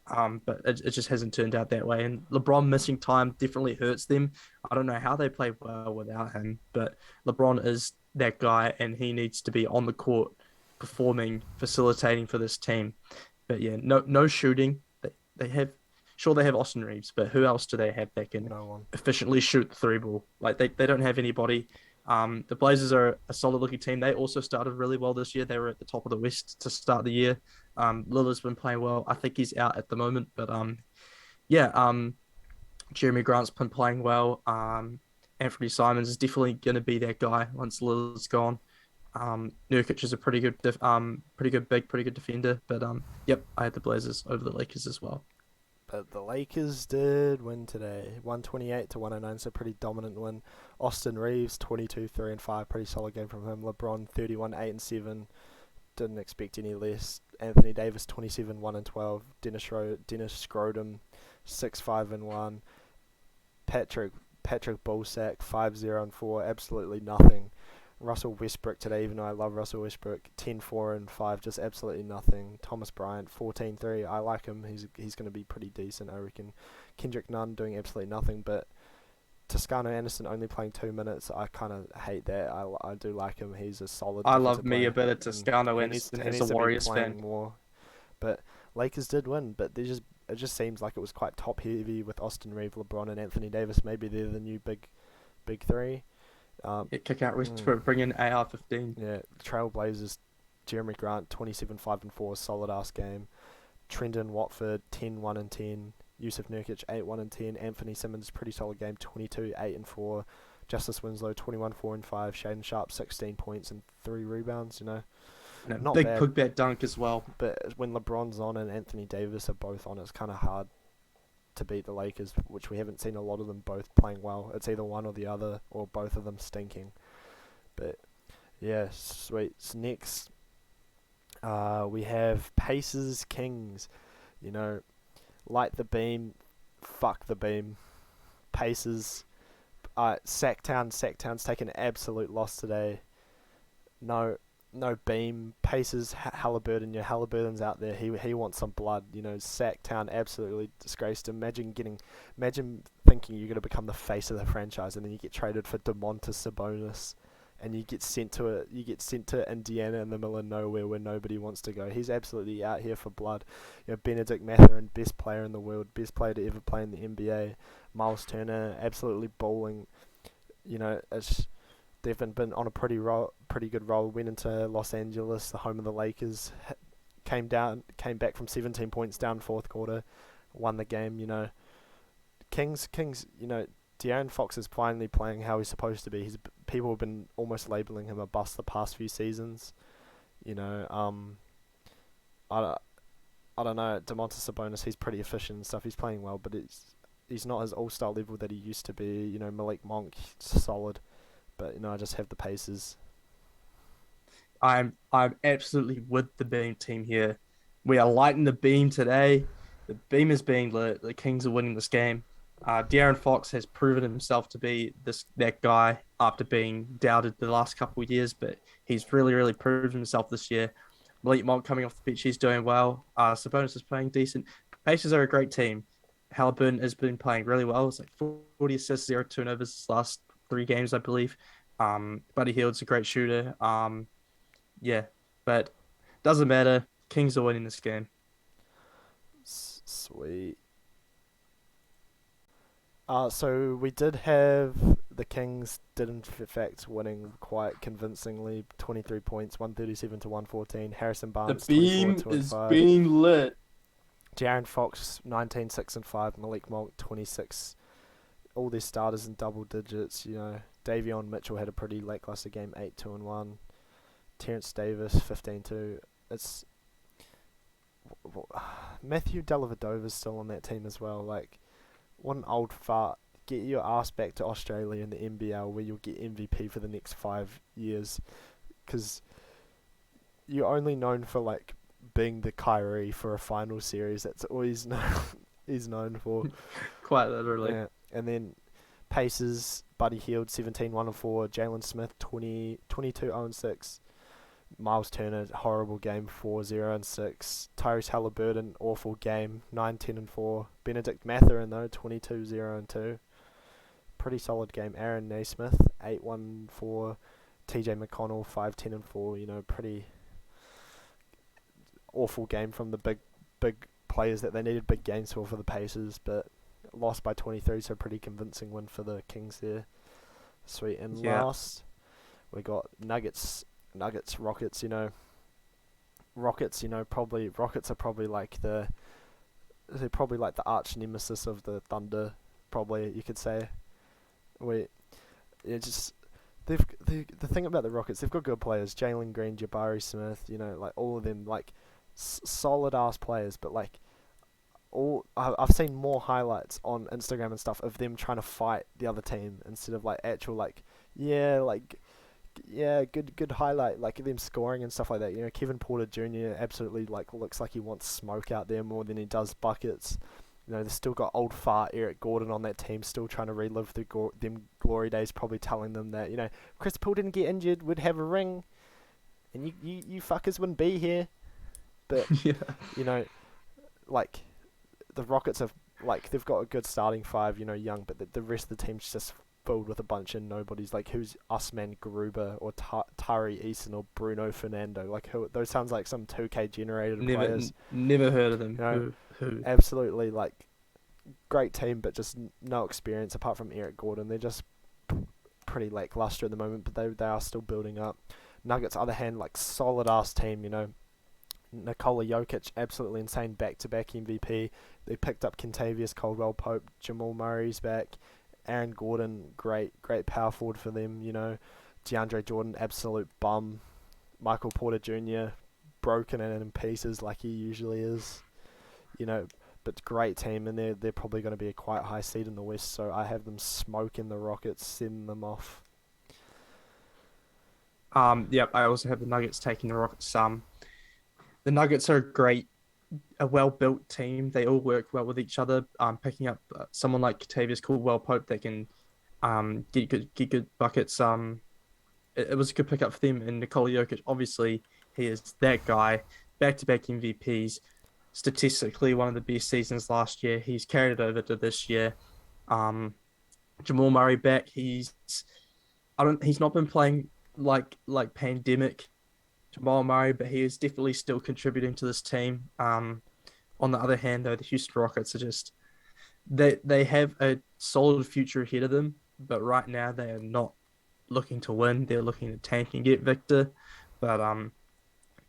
But it just hasn't turned out that way. And LeBron missing time definitely hurts them. I don't know how they play well without him, but LeBron is that guy, and he needs to be on the court, performing, facilitating for this team. But yeah, no shooting. They have sure they have Austin Reeves, but who else do they have that can No one. efficiently shoot the three ball? Like they don't have anybody. The Blazers are a solid looking team. They also started really well this year. They were at the top of the West to start the year. Lillard's been playing well. I think he's out at the moment, but yeah. Jeremy Grant's been playing well. Anthony Simons is definitely going to be that guy once Lillard's gone. Nurkic is a pretty good big, pretty good defender. But yep, I had the Blazers over the Lakers as well. But the Lakers did win today, 128 to 109, so pretty dominant win. Austin Reeves 22 3 and 5, pretty solid game from him. LeBron 31 8 and 7, didn't expect any less. Anthony Davis 27 1 and 12. Dennis Scrotum 6 5 and 1. Patrick Bullsack 5-0 and 4, absolutely nothing. Russell Westbrook today, even though I love Russell Westbrook, 10-4 and 5, just absolutely nothing. Thomas Bryant 14-3, I like him. He's going to be pretty decent, I reckon. Kendrick Nunn doing absolutely nothing, but Toscano Anderson only playing 2 minutes. I kind of hate that. I do like him. He's a solid I defensive love me a player. bit of Toscano Anderson He as needs a to be Warriors fan. playing more. But Lakers did win, but it just seems like it was quite top heavy with Austin Reeves, LeBron, and Anthony Davis. Maybe they're the new big three. Kick out Mm, Westbrook, bring in AR-15. yeah, Trailblazers, Jeremy Grant, 27 5 and 4, solid ass game. Trendon Watford, 10 1 and 10. Yusuf Nurkic, 8 1 and 10. Anthony Simmons, pretty solid game, 22 8 and 4. Justice Winslow, 21 4 and 5. Shaden Sharp, 16 points and 3 rebounds, you know. And a Not big bad, putback dunk as well. but when LeBron's on and Anthony Davis are both on, it's kind of hard to beat the Lakers, which we haven't seen a lot of them both playing well. It's either one or the other, or both of them stinking. But yeah, sweet. So next, we have Pacers Kings. You know, light the beam, fuck the beam. Pacers. Sacktown's taken an absolute loss today. No no beam. Pacers, Halliburton. Halliburton's out there. He wants some blood. Sacktown absolutely disgraced. Imagine thinking you're gonna become the face of the franchise, and then you get traded for Domantas Sabonis, and you get sent to Indiana in the middle of nowhere where nobody wants to go. He's absolutely out here for blood. Benedict Mathurin, best player in the world, best player to ever play in the NBA. Miles Turner, absolutely balling. It's they've been on a pretty good roll. Went into Los Angeles, the home of the Lakers. Came back from 17 points down fourth quarter, won the game. Kings. De'Aaron Fox is finally playing how he's supposed to be. People have been almost labeling him a bust the past few seasons. You know, I, I don't know. Domantas Sabonis, he's pretty efficient and stuff. He's playing well, but he's not his all-star level that he used to be. Malik Monk, solid. But I just have the Pacers. I'm absolutely with the beam team here. We are lighting the beam today. The beam is being lit. The Kings are winning this game. De'Aaron Fox has proven himself to be that guy after being doubted the last couple of years, but he's really proven himself this year. Malik Monk coming off the pitch, he's doing well. Sabonis is playing decent. Pacers are a great team. Halliburton has been playing really well. It's like 40 assists, 0 turnovers his last 3 games, I believe. Buddy Hield's a great shooter. Yeah, but doesn't matter. Kings are winning this game. Sweet. So we did have the Kings did in fact winning quite convincingly, 23 points, 137 to 114. Harrison The Barnes 24, beam 2 and is 5. being lit. De'Aaron Fox 19, 6 and 5. Malik Monk 26. All their starters in double digits. Davion Mitchell had a pretty lackluster game, 8, 2 and 1. Terrence Davis 15 2. It's Matthew Dellavedova's still on that team as well. Like, what an old fart. Get your ass back to Australia in the NBL where you'll get MVP for the next 5 years. Because you're only known for, like, being the Kyrie for a final series. That's all he's known for. Quite literally. Yeah. And then Pacers, Buddy Hield 17, 1 and 4. Jalen Smith 22, 0 and 6. Miles Turner, horrible game, 4, 0 and 6. Tyrese Halliburton, awful game, 9, 10 and 4. Benedict Mathurin, though, 22, 0 and 2. Pretty solid game. Aaron Naismith, 8, 1, 4. TJ McConnell, 5, 10 and 4. Pretty awful game from the big players that they needed big games for the Pacers, but lost by 23, so pretty convincing win for the Kings there. Sweet. And Yeah. last, we got Nuggets, Rockets. Rockets. Probably Rockets are probably like the arch nemesis of the Thunder. Probably you could say. Just the thing about the Rockets, they've got good players. Jalen Green, Jabari Smith. Like all of them, like solid ass players. But like I've seen more highlights on Instagram and stuff of them trying to fight the other team instead of like actual good highlight, like them scoring and stuff like that. Kevin Porter Jr. absolutely like looks like he wants smoke out there more than he does buckets. They've still got old fart Eric Gordon on that team, still trying to relive them glory days, probably telling them that, Chris Paul didn't get injured, would have a ring, and you fuckers wouldn't be here. But, Yeah. Like, the Rockets have, like, they've got a good starting five, young, but the rest of the team's just filled with a bunch of nobodies, like who's Usman Garuba or Tari Eason or Bruno Fernando, like those sounds like some 2K generated players. Never heard of them. Who? Absolutely, like, great team, but just no experience apart from Eric Gordon. They're just pretty lackluster at the moment, but they are still building up. Nuggets, other hand, like solid ass team. Nikola Jokic, absolutely insane back-to-back MVP. They picked up Kentavious Caldwell-Pope, Jamal Murray's back, Aaron Gordon, great power forward for them. DeAndre Jordan, absolute bum. Michael Porter Jr., broken and in pieces like he usually is. But great team, and they're probably going to be a quite high seed in the West. So I have them smoking the Rockets, sending them off. Yep. I also have the Nuggets taking the Rockets. The Nuggets are a well-built team. They all work well with each other. Picking up someone like Kentavious Caldwell Pope that can get good buckets. it was a good pickup for them. And Nikola Jokic, obviously, he is that guy, back-to-back MVPs, statistically one of the best seasons last year. He's carried it over to this year. Um, Jamal Murray back. He's not been playing like pandemic Jamal Murray, but he is definitely still contributing to this team. On the other hand, though, the Houston Rockets are just they have a solid future ahead of them, but right now they are not looking to win. They're looking to tank and get Victor. But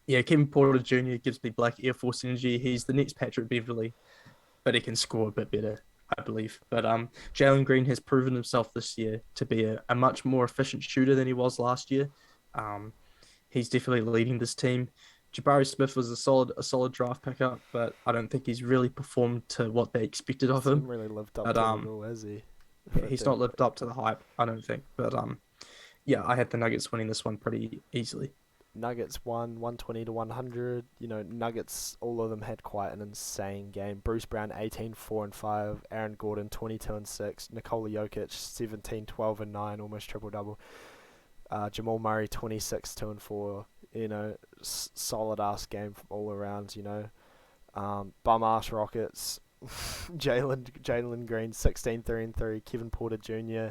yeah, Kevin Porter Jr. gives me Black Air Force energy. He's the next Patrick Beverly, but he can score a bit better, I believe. But Jalen Green has proven himself this year to be a much more efficient shooter than he was last year. Um, he's definitely leading this team. Jabari Smith was a solid draft pickup, but I don't think he's really performed to what they expected of He's not him. really lived up But to it all, has he? yeah, For he's them. not lived up to the hype, I don't think. But yeah, I had the Nuggets winning this one pretty easily. Nuggets won 120 to 100. Nuggets, all of them had quite an insane game. Bruce Brown 18, 4 and 5. Aaron Gordon 22 and 6. Nikola Jokic 17, 12 and 9, almost triple double. Jamal Murray 26, 2 and 4. Solid ass game all around. Bum ass Rockets. Jalen Green 16, 3 and 3. Kevin Porter Jr.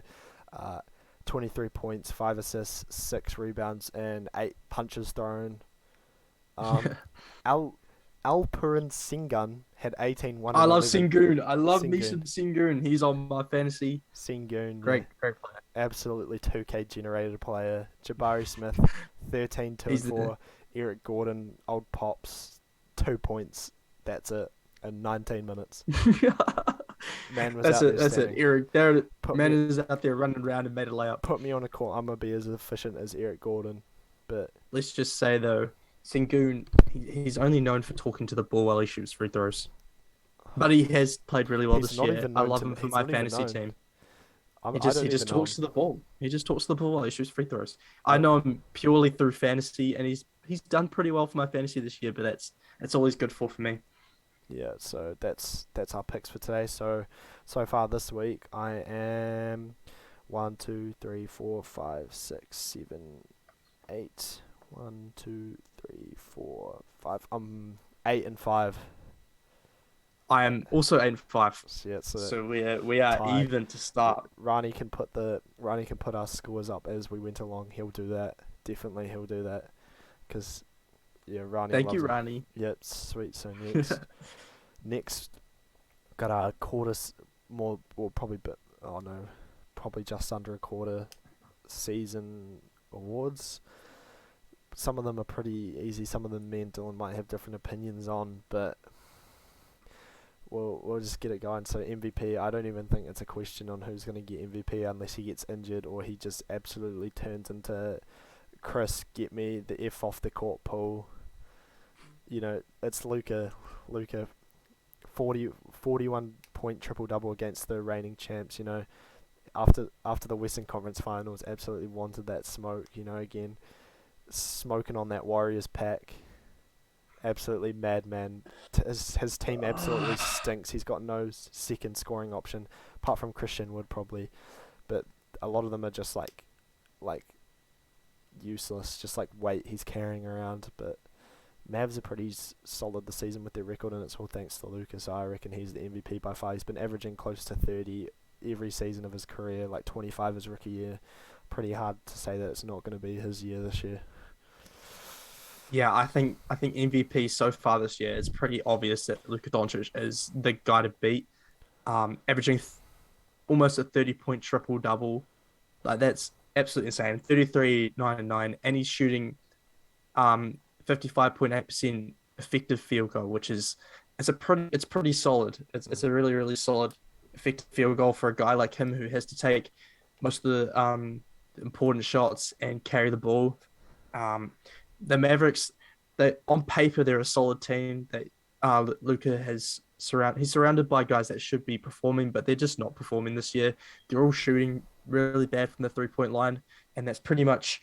23 points, 5 assists, 6 rebounds, and 8 punches thrown. Um, Al Alperen Sengun had 18, 1 I and love 11. Sengun. I love me Sengun. some Sengun. He's on my fantasy. Sengun, yeah. Great, great player. Absolutely 2K generated player. Jabari Smith, 13, 2 and He's the 4. Eric Gordon, old pops, 2 points. That's it. In 19 minutes. Man was that's out it. there That's it. standing. Eric, there, Put man me is out there running around and made a layup. put me on a court. I'm gonna be as efficient as Eric Gordon. But Let's just say though, Sengun, he's only known for talking to the ball while he shoots free throws, but he has played really well he's this not year. even I known love to. him for He's my not even fantasy known. team. He I just he don't even just know talks him. to the ball. He just talks to the ball while he shoots free throws. I I know him purely through fantasy, and he's done pretty well for my fantasy this year. But that's always good for me. Yeah. So that's our picks for today. So far this week I am 1, 2, 3, 4, 5, 6, 7, 8. 1, 2, 3, 4, 5. 8 and 5. I am also 8-5, So yeah, so so we are tied. even to start. Rani can put our scores up as we went along. He'll do that. Definitely, he'll do that. Cause yeah, Rani Thank you, loves it. Rani. Yep, sweet. So next got our more, or probably bit. Oh no, probably just under a quarter season awards. Some of them are pretty easy. Some of them me and Dylan might have different opinions on, but we'll just get it going. So MVP, I don't even think it's a question on who's going to get MVP unless he gets injured or he just absolutely turns into Chris, get me the F off the court pool. It's Luka. Luka, 41 point triple double against the reigning champs. After the Western Conference Finals, absolutely wanted that smoke. Again, smoking on that Warriors pack. Absolutely madman. His team absolutely stinks. He's got no second scoring option apart from Christian Wood probably, but a lot of them are just like useless. Just like weight he's carrying around. But Mavs are pretty solid this season with their record, and it's all thanks to Lucas. So I reckon he's the MVP by far. He's been averaging close to 30 every season of his career, like 25 his rookie year. Pretty hard to say that it's not going to be his year this year. Yeah, I think MVP so far this year, it's pretty obvious that Luka Doncic is the guy to beat. Averaging almost a 30-point triple double, like that's absolutely insane. 33, 9 and 9, and he's shooting 55.8% effective field goal, which is it's pretty solid. It's Mm. a really really solid effective field goal for a guy like him who has to take most of the important shots and carry the ball. Um, the Mavericks, they on paper they're a solid team. That Luca he's surrounded by guys that should be performing, but they're just not performing this year. They're all shooting really bad from the 3 point line, and that's pretty much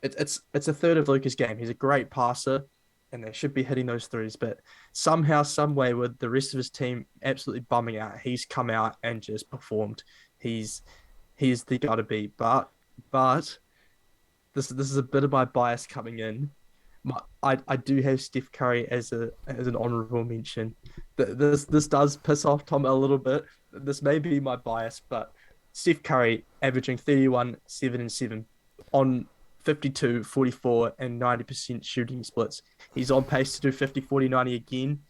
it's a third of Luca's game. He's a great passer, and they should be hitting those threes. But somehow, some way, with the rest of his team absolutely bumming out, he's come out and just performed. He's he's the guy to beat. But this is a bit of my bias coming in. I do have Steph Curry as an honorable mention. This does piss off Tom a little bit. This may be my bias, but Steph Curry averaging 31, 7 and 7 on 52, 44, and 90% shooting splits. He's on pace to do 50, 40, 90 again.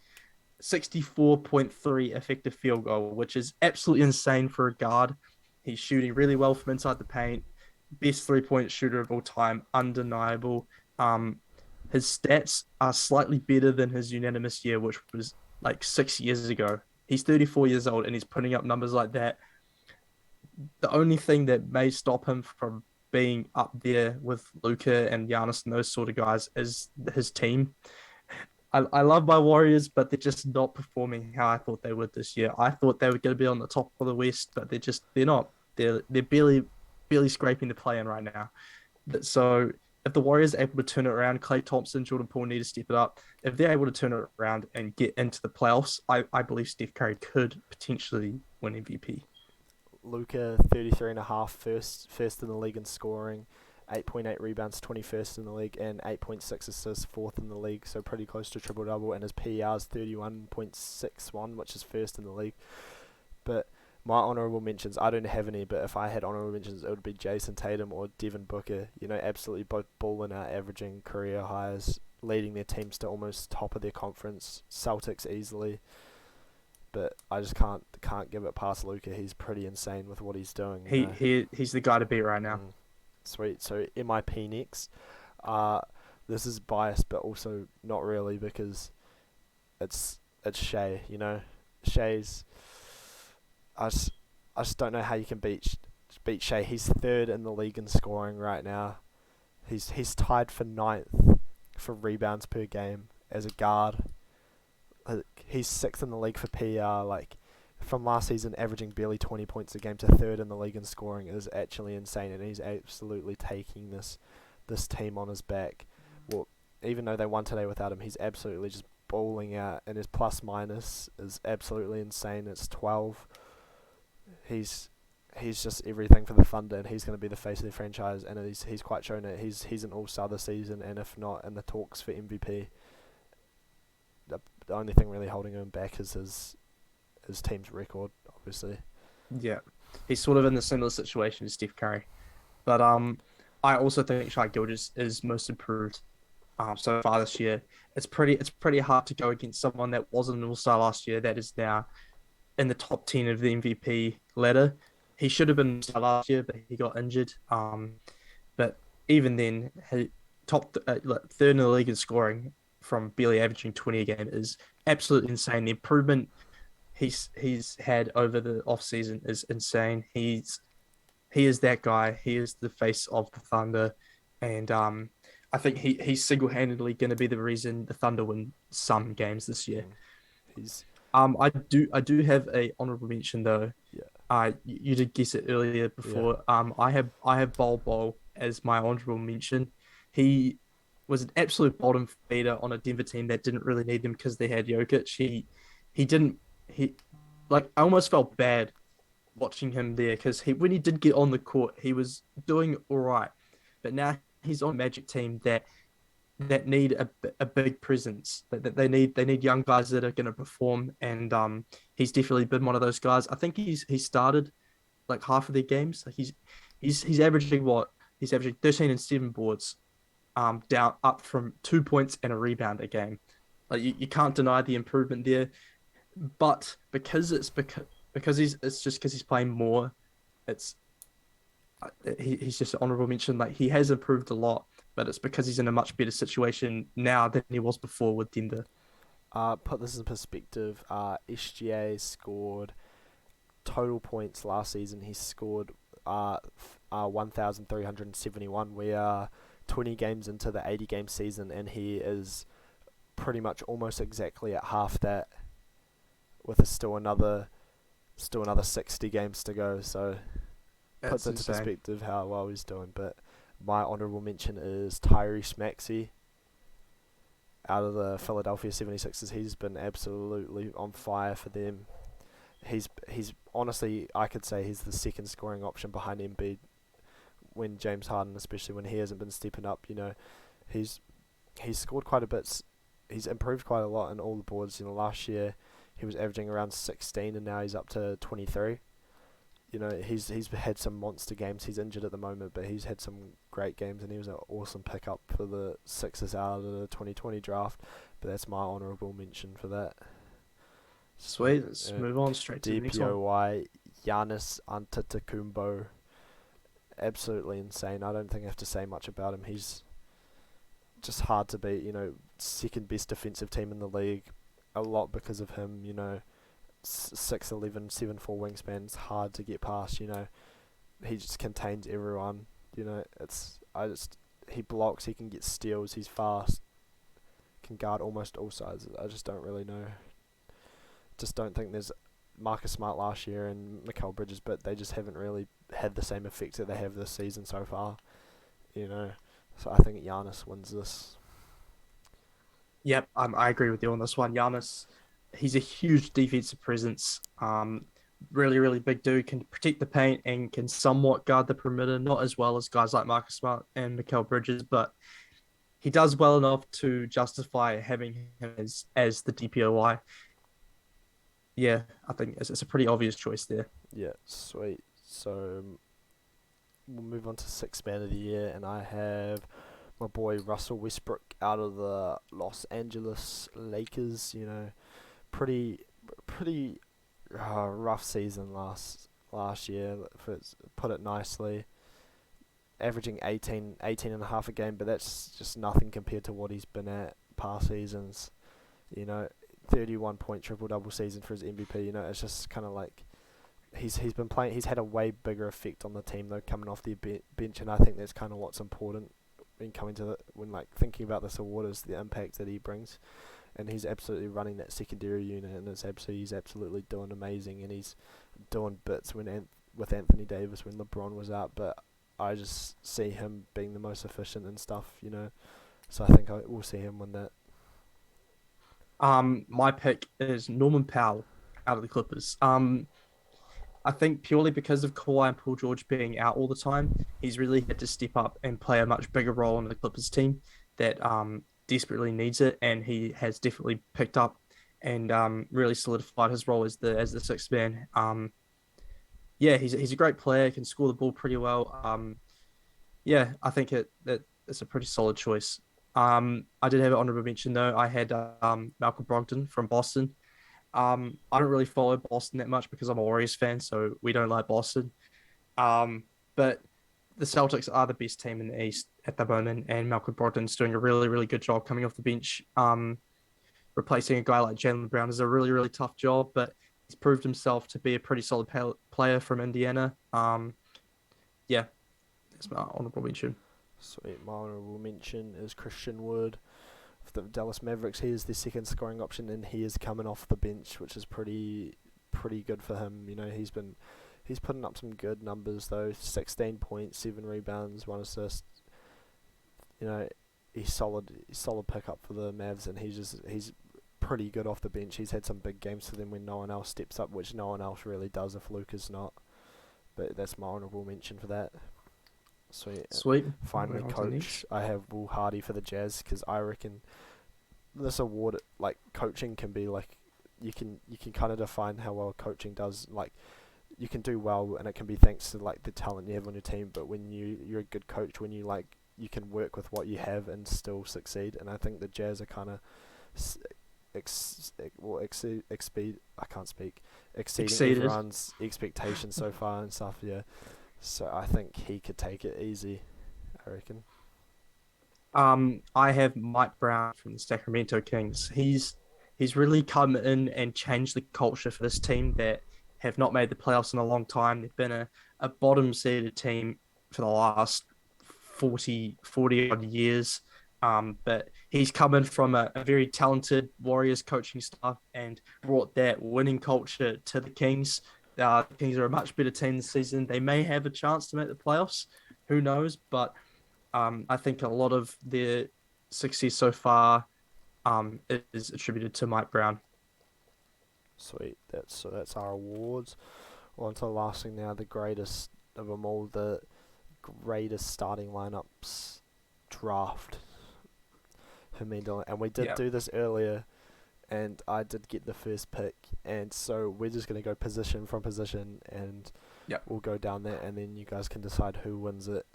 64.3 effective field goal, which is absolutely insane for a guard. He's shooting really well from inside the paint. Best 3-point shooter of all time, undeniable. Um, his stats are slightly better than his unanimous year, which was like 6 years ago. He's 34 years old and he's putting up numbers like that. The only thing that may stop him from being up there with Luka and Giannis and those sort of guys is his team. I love my Warriors, but they're just not performing how I thought they would this year. I thought they were going to be on the top of the West, but they're not. They're barely scraping the play in right now. So if the Warriors are able to turn it around, Klay Thompson, Jordan Poole need to step it up. If they're able to turn it around and get into the playoffs, I believe Steph Curry could potentially win MVP. Luka 33 and a half, first in the league in scoring, 8.8 rebounds, 21st in the league, and 8.6 assists, fourth in the league. So pretty close to triple double. And his PER is 31.61, which is first in the league. But my honourable mentions, I don't have any, but if I had honourable mentions, it would be Jason Tatum or Devin Booker. You know, absolutely both balling out, averaging career highs, leading their teams to almost top of their conference. Celtics easily. But I just can't give it past Luka. He's pretty insane with what he's doing. You know. He's the guy to beat right now. Sweet. So MIP next. Uh, this is biased, but also not really because it's Shea. You know, Shea's. I just I just don't know how you can beat Shea. He's third in the league in scoring right now. He's tied for ninth for rebounds per game as a guard. He's sixth in the league for PR. Like from last season, averaging barely 20 points a game to third in the league in scoring is actually insane, and he's absolutely taking this team on his back. Well, even though they won today without him, he's absolutely just bowling out, and his plus minus is absolutely insane. It's 12. He's just everything for the Thunder, and he's going to be the face of their franchise. And he's quite shown it. He's an all-star this season, and if not in the talks for MVP, the only thing really holding him back is his team's record, obviously. Yeah, he's sort of in a similar situation as Steph Curry, but I also think Shai Gilgeous is most improved so far this year. It's pretty hard to go against someone that wasn't an All Star last year that is now in the top 10 of the MVP ladder. He should have been last year, but he got injured. But even then, he third in the league in scoring from barely averaging 20 a game is absolutely insane. The improvement he's had over the off season is insane. He is that guy. He is the face of the Thunder, and I think he's single handedly going to be the reason the Thunder win some games this year. He's I do have a honorable mention though. Yeah. You did guess it earlier before. Yeah. I have Bol as my honorable mention. He was an absolute bottom feeder on a Denver team that didn't really need him because they had Jokic. He didn't he like I almost felt bad watching him there because when he did get on the court, he was doing all right. But now he's on a Magic team that need a big presence. That they need young guys that are going to perform, and he's definitely been one of those guys. I think he started like half of their games. Like he's averaging what he's averaging 13 and 7 boards, down up from 2 points and a rebound a game. Like you can't deny the improvement there, but because he's playing more, it's he's just an honorable mention. Like he has improved a lot, but it's because he's in a much better situation now than he was before with Denver. Put this in perspective. SGA scored total points last season. He scored 1,371. We are 20 games into the 80 game season, and he is pretty much almost exactly at half that, with still another 60 games to go. So puts into perspective how well he's doing. But my honourable mention is Tyrese Maxey out of the Philadelphia 76ers. He's been absolutely on fire for them. He's honestly, I could say he's the second scoring option behind Embiid. when James Harden, especially when he hasn't been stepping up, he's he's scored quite a bit. He's improved quite a lot in all the boards. Last year he was averaging around 16, and now he's up to 23. He's had some monster games. He's injured at the moment, but he's had some great games, and he was an awesome pickup for the Sixers out of the 2020 draft. But that's my honourable mention for that. So, Sweet. Let's move on straight to the next one. DPOY, Giannis Antetokounmpo, absolutely insane. I don't think I have to say much about him. He's just hard to beat. Second best defensive team in the league, a lot because of him. 6'11", 7'4" wingspan. It's hard to get past. He just contains everyone. He blocks. He can get steals. He's fast. Can guard almost all sides. I just don't really know. Just don't think there's Marcus Smart last year and Mikal Bridges, but they just haven't really had the same effect that they have this season so far. So I think Giannis wins this. Yep, I agree with you on this one. Giannis, he's a huge defensive presence. Really, really big dude, can protect the paint and can somewhat guard the perimeter, not as well as guys like Marcus Smart and Mikal Bridges, but he does well enough to justify having him as the DPOY. Yeah, I think it's a pretty obvious choice there. Yeah, sweet. So we'll move on to sixth man of the year, and I have my boy Russell Westbrook out of the Los Angeles Lakers. Pretty pretty rough season last year, put it nicely. Averaging 18 and a half a game, but that's just nothing compared to what he's been at past seasons. You know, 31-point triple double season for his MVP. It's just kind of like he's been playing. He's had a way bigger effect on the team though, coming off the bench, and I think that's kind of what's important when thinking about this award is the impact that he brings. And he's absolutely running that secondary unit, and he's absolutely doing amazing, and he's doing bits with Anthony Davis when LeBron was out. But I just see him being the most efficient and stuff. So I think we'll see him win that. My pick is Norman Powell out of the Clippers. I think purely because of Kawhi and Paul George being out all the time, he's really had to step up and play a much bigger role in the Clippers team that desperately needs it, and he has definitely picked up and really solidified his role as the sixth man. Yeah, he's a great player, can score the ball pretty well. Yeah, I think it's a pretty solid choice. I did have an honorable mention though. I had Malcolm Brogdon from Boston. I don't really follow Boston that much because I'm a Warriors fan, so we don't like Boston. But the Celtics are the best team in the East at the moment, and Malcolm Brogdon's doing a really, really good job coming off the bench. Replacing a guy like Jaylen Brown is a really, really tough job, but he's proved himself to be a pretty solid player from Indiana. Yeah, that's my honorable mention. Sweet. My honorable mention is Christian Wood of the Dallas Mavericks. He is the second scoring option, and he is coming off the bench, which is pretty good for him. He's putting up some good numbers though. 16 points, 7 rebounds, 1 assist. He's solid pickup for the Mavs, and he's pretty good off the bench. He's had some big games for them when no one else steps up, which no one else really does if Luke is not. But that's my honourable mention for that. Sweet. Sweet. Finally, coach. I have Will Hardy for the Jazz because I reckon this award, like coaching, can be like you can kind of define how well coaching does. Like you can do well, and it can be thanks to like the talent you have on your team. But when you're a good coach, when you can work with what you have and still succeed. And I think the Jazz are kind of exceeding Exceeded. everyone's expectations so far and stuff. Yeah. So I think he could take it easy, I reckon. I have Mike Brown from the Sacramento Kings. He's really come in and changed the culture for this team that have not made the playoffs in a long time. They've been a bottom seeded team for the last 40 odd years. But he's come in from a very talented Warriors coaching staff and brought that winning culture to the Kings. The Kings are a much better team this season. They may have a chance to make the playoffs. Who knows? But I think a lot of their success so far is attributed to Mike Brown. Sweet. That's our awards. On to the last thing now, the greatest of them all, the greatest starting lineups draft. And we did Yeah, do this earlier, and I did get the first pick, and so we're just gonna go position from position, and yeah. we'll go down there, and then you guys can decide who wins it,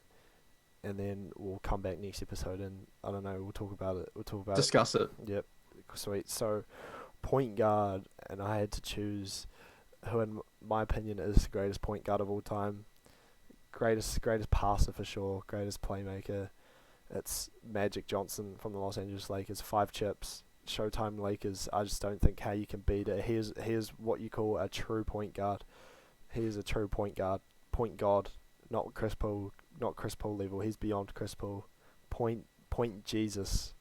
and then we'll come back next episode, and I don't know, we'll talk about it. We'll talk about it. Discuss it. Yep, sweet. So point guard, and I had to choose who, in my opinion, is the greatest point guard of all time. Greatest passer for sure. Greatest playmaker. It's Magic Johnson from the Los Angeles Lakers. 5 chips. Showtime Lakers. I just don't think how you can beat it. He is what you call a true point guard. He is a true point guard. Point god. Not Chris Paul. Not Chris Paul level. He's beyond Chris Paul. Point Jesus.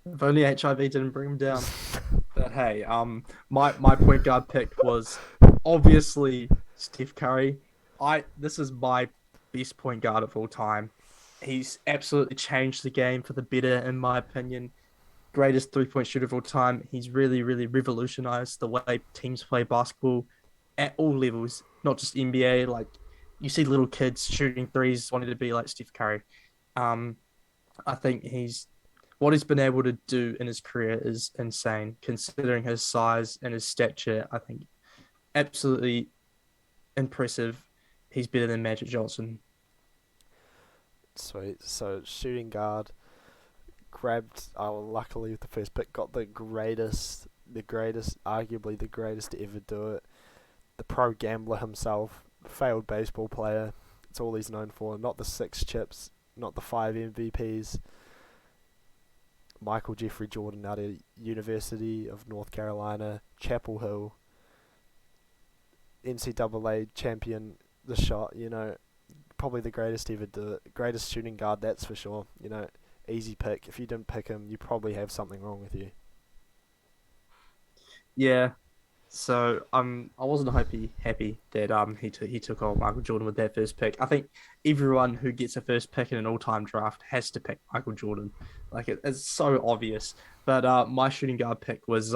If only HIV didn't bring him down. But hey, my point guard pick was obviously Steph Curry. This is my best point guard of all time. He's absolutely changed the game for the better, in my opinion. Greatest 3-point shooter of all time. He's really, really revolutionized the way teams play basketball at all levels, not just NBA. Like you see little kids shooting threes, wanting to be like Steph Curry. Um, I think what he's been able to do in his career is insane, considering his size and his stature. I think absolutely impressive. He's better than Magic Johnson. Sweet. So shooting guard grabbed. Luckily with the first pick, got arguably the greatest to ever do it. The pro gambler himself, failed baseball player. It's all he's known for. Not the 6 chips, not the 5 MVPs. Michael Jeffrey Jordan out of University of North Carolina, Chapel Hill, NCAA champion, the shot, probably the greatest ever do it. Greatest shooting guard, that's for sure. Easy pick. If you didn't pick him, you probably have something wrong with you. Yeah. So I wasn't happy that he took on Michael Jordan with that first pick. I think everyone who gets a first pick in an all time draft has to pick Michael Jordan. Like it's so obvious. But my shooting guard pick was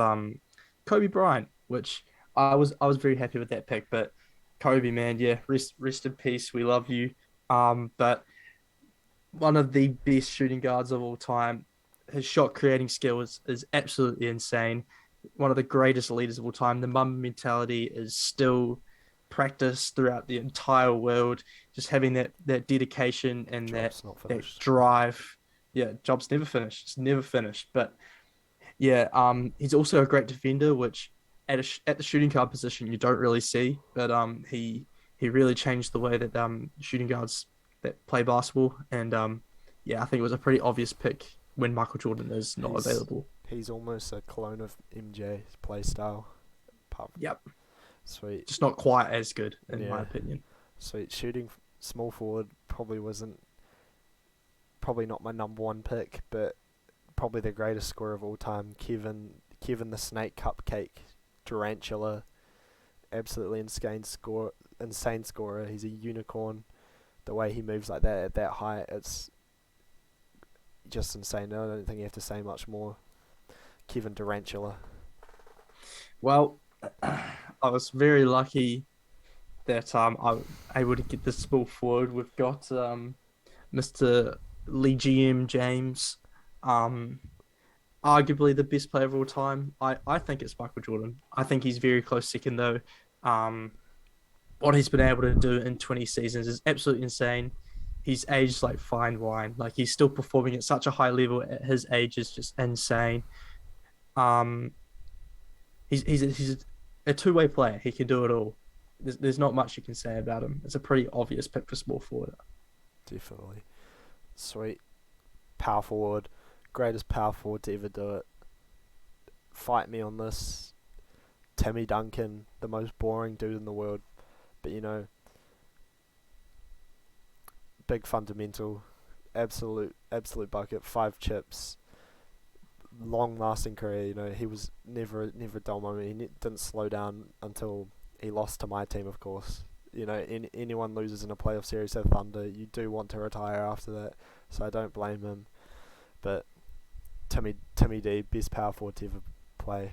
Kobe Bryant, which I was very happy with that pick. But Kobe, man, yeah, rest in peace. We love you. But one of the best shooting guards of all time. His shot creating skills is absolutely insane. One of the greatest leaders of all time. The Mamba mentality is still practiced throughout the entire world. Just having that dedication and Job's not that finished. drive. Yeah, job's never finished. It's never finished. But yeah, he's also a great defender, which at the shooting guard position you don't really see. But he really changed the way that shooting guards that play basketball. And yeah, I think it was a pretty obvious pick when Michael Jordan is not He's available. he's almost a clone of MJ's play style. Yep, Sweet. just not quite as good in my Yeah. opinion. Sweet. Shooting small forward probably not my number one pick, but probably the greatest scorer of all time, Kevin the Snake Cupcake Durantula. Absolutely insane scorer. He's a unicorn. The way he moves like that at that height, it's just insane. I don't think you have to say much more. Kevin Durantula. Well, I was very lucky that I was able to get this small forward. We've got Mr. Lee GM James, um, arguably the best player of all time. I think it's Michael Jordan. I think he's very close second though. Um, what he's been able to do in 20 seasons is absolutely insane. He's aged like fine wine. Like he's still performing at such a high level at his age is just insane. Um, he's a two-way player. He can do it all. There's not much you can say about him. It's a pretty obvious pick for small forward. Definitely. Sweet. Power forward. Greatest power forward to ever do it. Fight me on this. Timmy Duncan, the most boring dude in the world. But big fundamental. Absolute bucket. 5 chips. Long lasting career. He was never a dull moment. He didn't slow down until he lost to my team, of course. Anyone loses in a playoff series at Thunder, you do want to retire after that. So I don't blame him. But Timmy D, best power forward to ever play.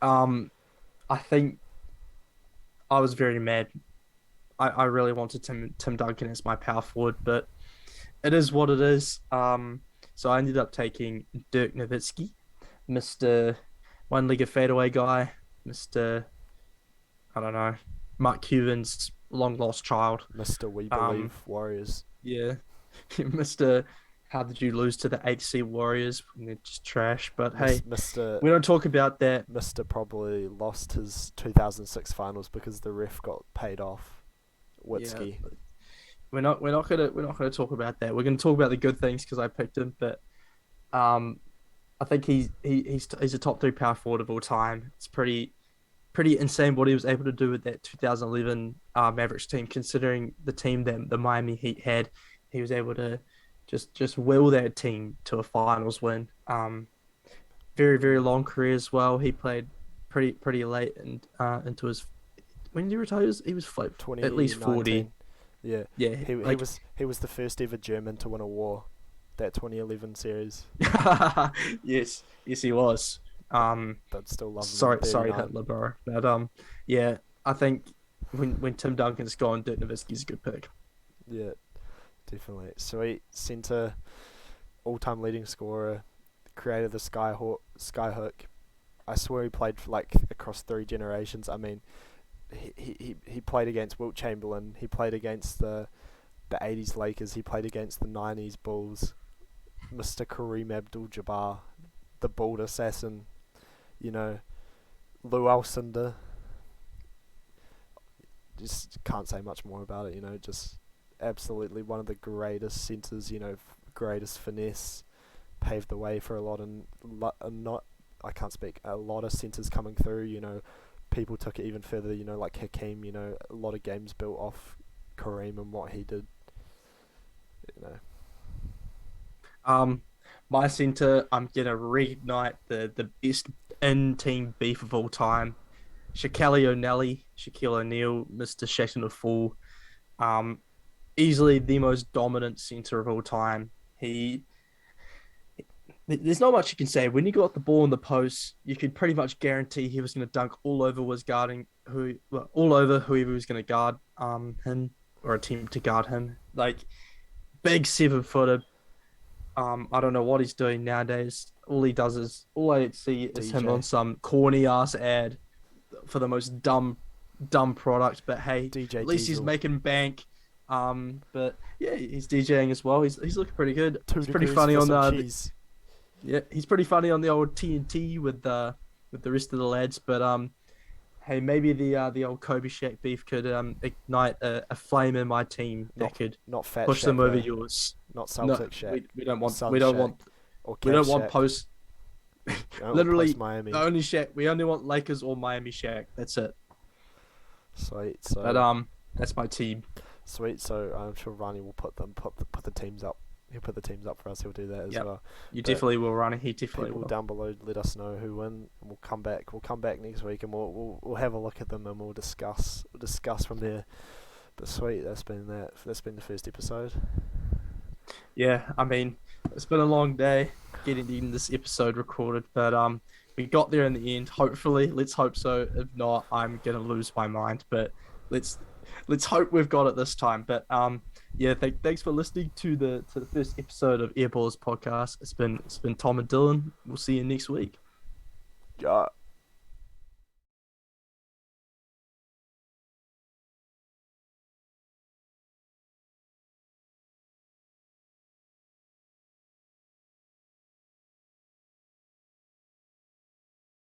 I think I was very mad I really wanted Tim Duncan as my power forward, but it is what it is. So I ended up taking Dirk Nowitzki, Mister One-legged fadeaway guy, Mister I don't know, Mark Cuban's long lost child. Mister We Um, Believe Warriors. yeah, Mister. How did you lose to the HC Warriors when they're just trash? But hey, Mister we don't talk about that. Mister probably lost his 2006 finals because the ref got paid off. Yeah, Witsky. we're not gonna talk about that. We're gonna talk about the good things because I picked him, but um, I think he's a top three power forward of all time. It's pretty insane what he was able to do with that 2011 Mavericks team, considering the team that the Miami Heat had. He was able to just will that team to a finals win. Very Mm. long career as well. He played pretty late and into his when did he retire? He was like at least 40. 2019. Yeah, Yeah, he like was the first ever German to win a war. That 2011 series. yes, he was. Um, But still love him in sorry, 39. Hitler, bro. But yeah, I think when Tim Duncan's gone, Dirk Nowitzki's a good pick. Yeah, definitely. Sweet centre, all-time leading scorer, creator of the Skyhook. I swear he played for like across three generations. I mean, he played against Wilt Chamberlain. He played against the 80s Lakers. He played against the 90s Bulls. Mr. Kareem Abdul-Jabbar, the bald assassin. You know, Lou Alcindor. Just can't say much more about it. You know, just absolutely one of the greatest centers. You know, greatest finesse. Paved the way for a lot and not. I can't speak. A lot of centers coming through. You know, people took it even further. You know, like Hakeem. You know, a lot of games built off Kareem and what he did. You know, Um, my center, I'm gonna reignite the best in team beef of all time. Shaquille O'Neal, Mr. Shatton of Fool. Um, Easily the most dominant center of all time. There's not much you can say. When you got the ball in the post, you could pretty much guarantee he was going to dunk all over was guarding all over whoever was going to guard him or attempt to guard him. Like big 7 footer. I don't know what he's doing nowadays. All I see is him on DJ some corny ass ad for the most dumb product. But hey, DJ at least he's Diesel. making bank. But yeah, he's DJing as well. He's looking pretty good. Two He's pretty degrees funny for on some the cheese. yeah, he's pretty funny on the old TNT with the rest of the lads. But hey, maybe the old Kobe Shaq beef could ignite a flame in my team that Not could not Fat push them Shack over though. yours. Not No, Celtic Shack. we don't want Sun Shack or Cav Shack. post. Or Literally post the Miami. only Shaq. We only want Lakers or Miami Shaq. That's it. Sweet. But So that's my team. sweet. So I'm sure Rani will put the teams up. He'll put the teams up for us. He'll do that as Yep, well. you But definitely will, Rani. He definitely people will. down below, let us know who win. And we'll come back. We'll come back next week and we'll have a look at them and we'll discuss from there. But sweet. That's been that. That's been the first episode. Yeah, I mean, it's been a long day getting this episode recorded, but we got there in the end. Hopefully, let's hope so. If not, I'm gonna lose my mind. But let's let's hope we've got it this time. But yeah, thanks for listening to the first episode of Airballs podcast. It's been Tom and Dylan. We'll see you next week. Yeah.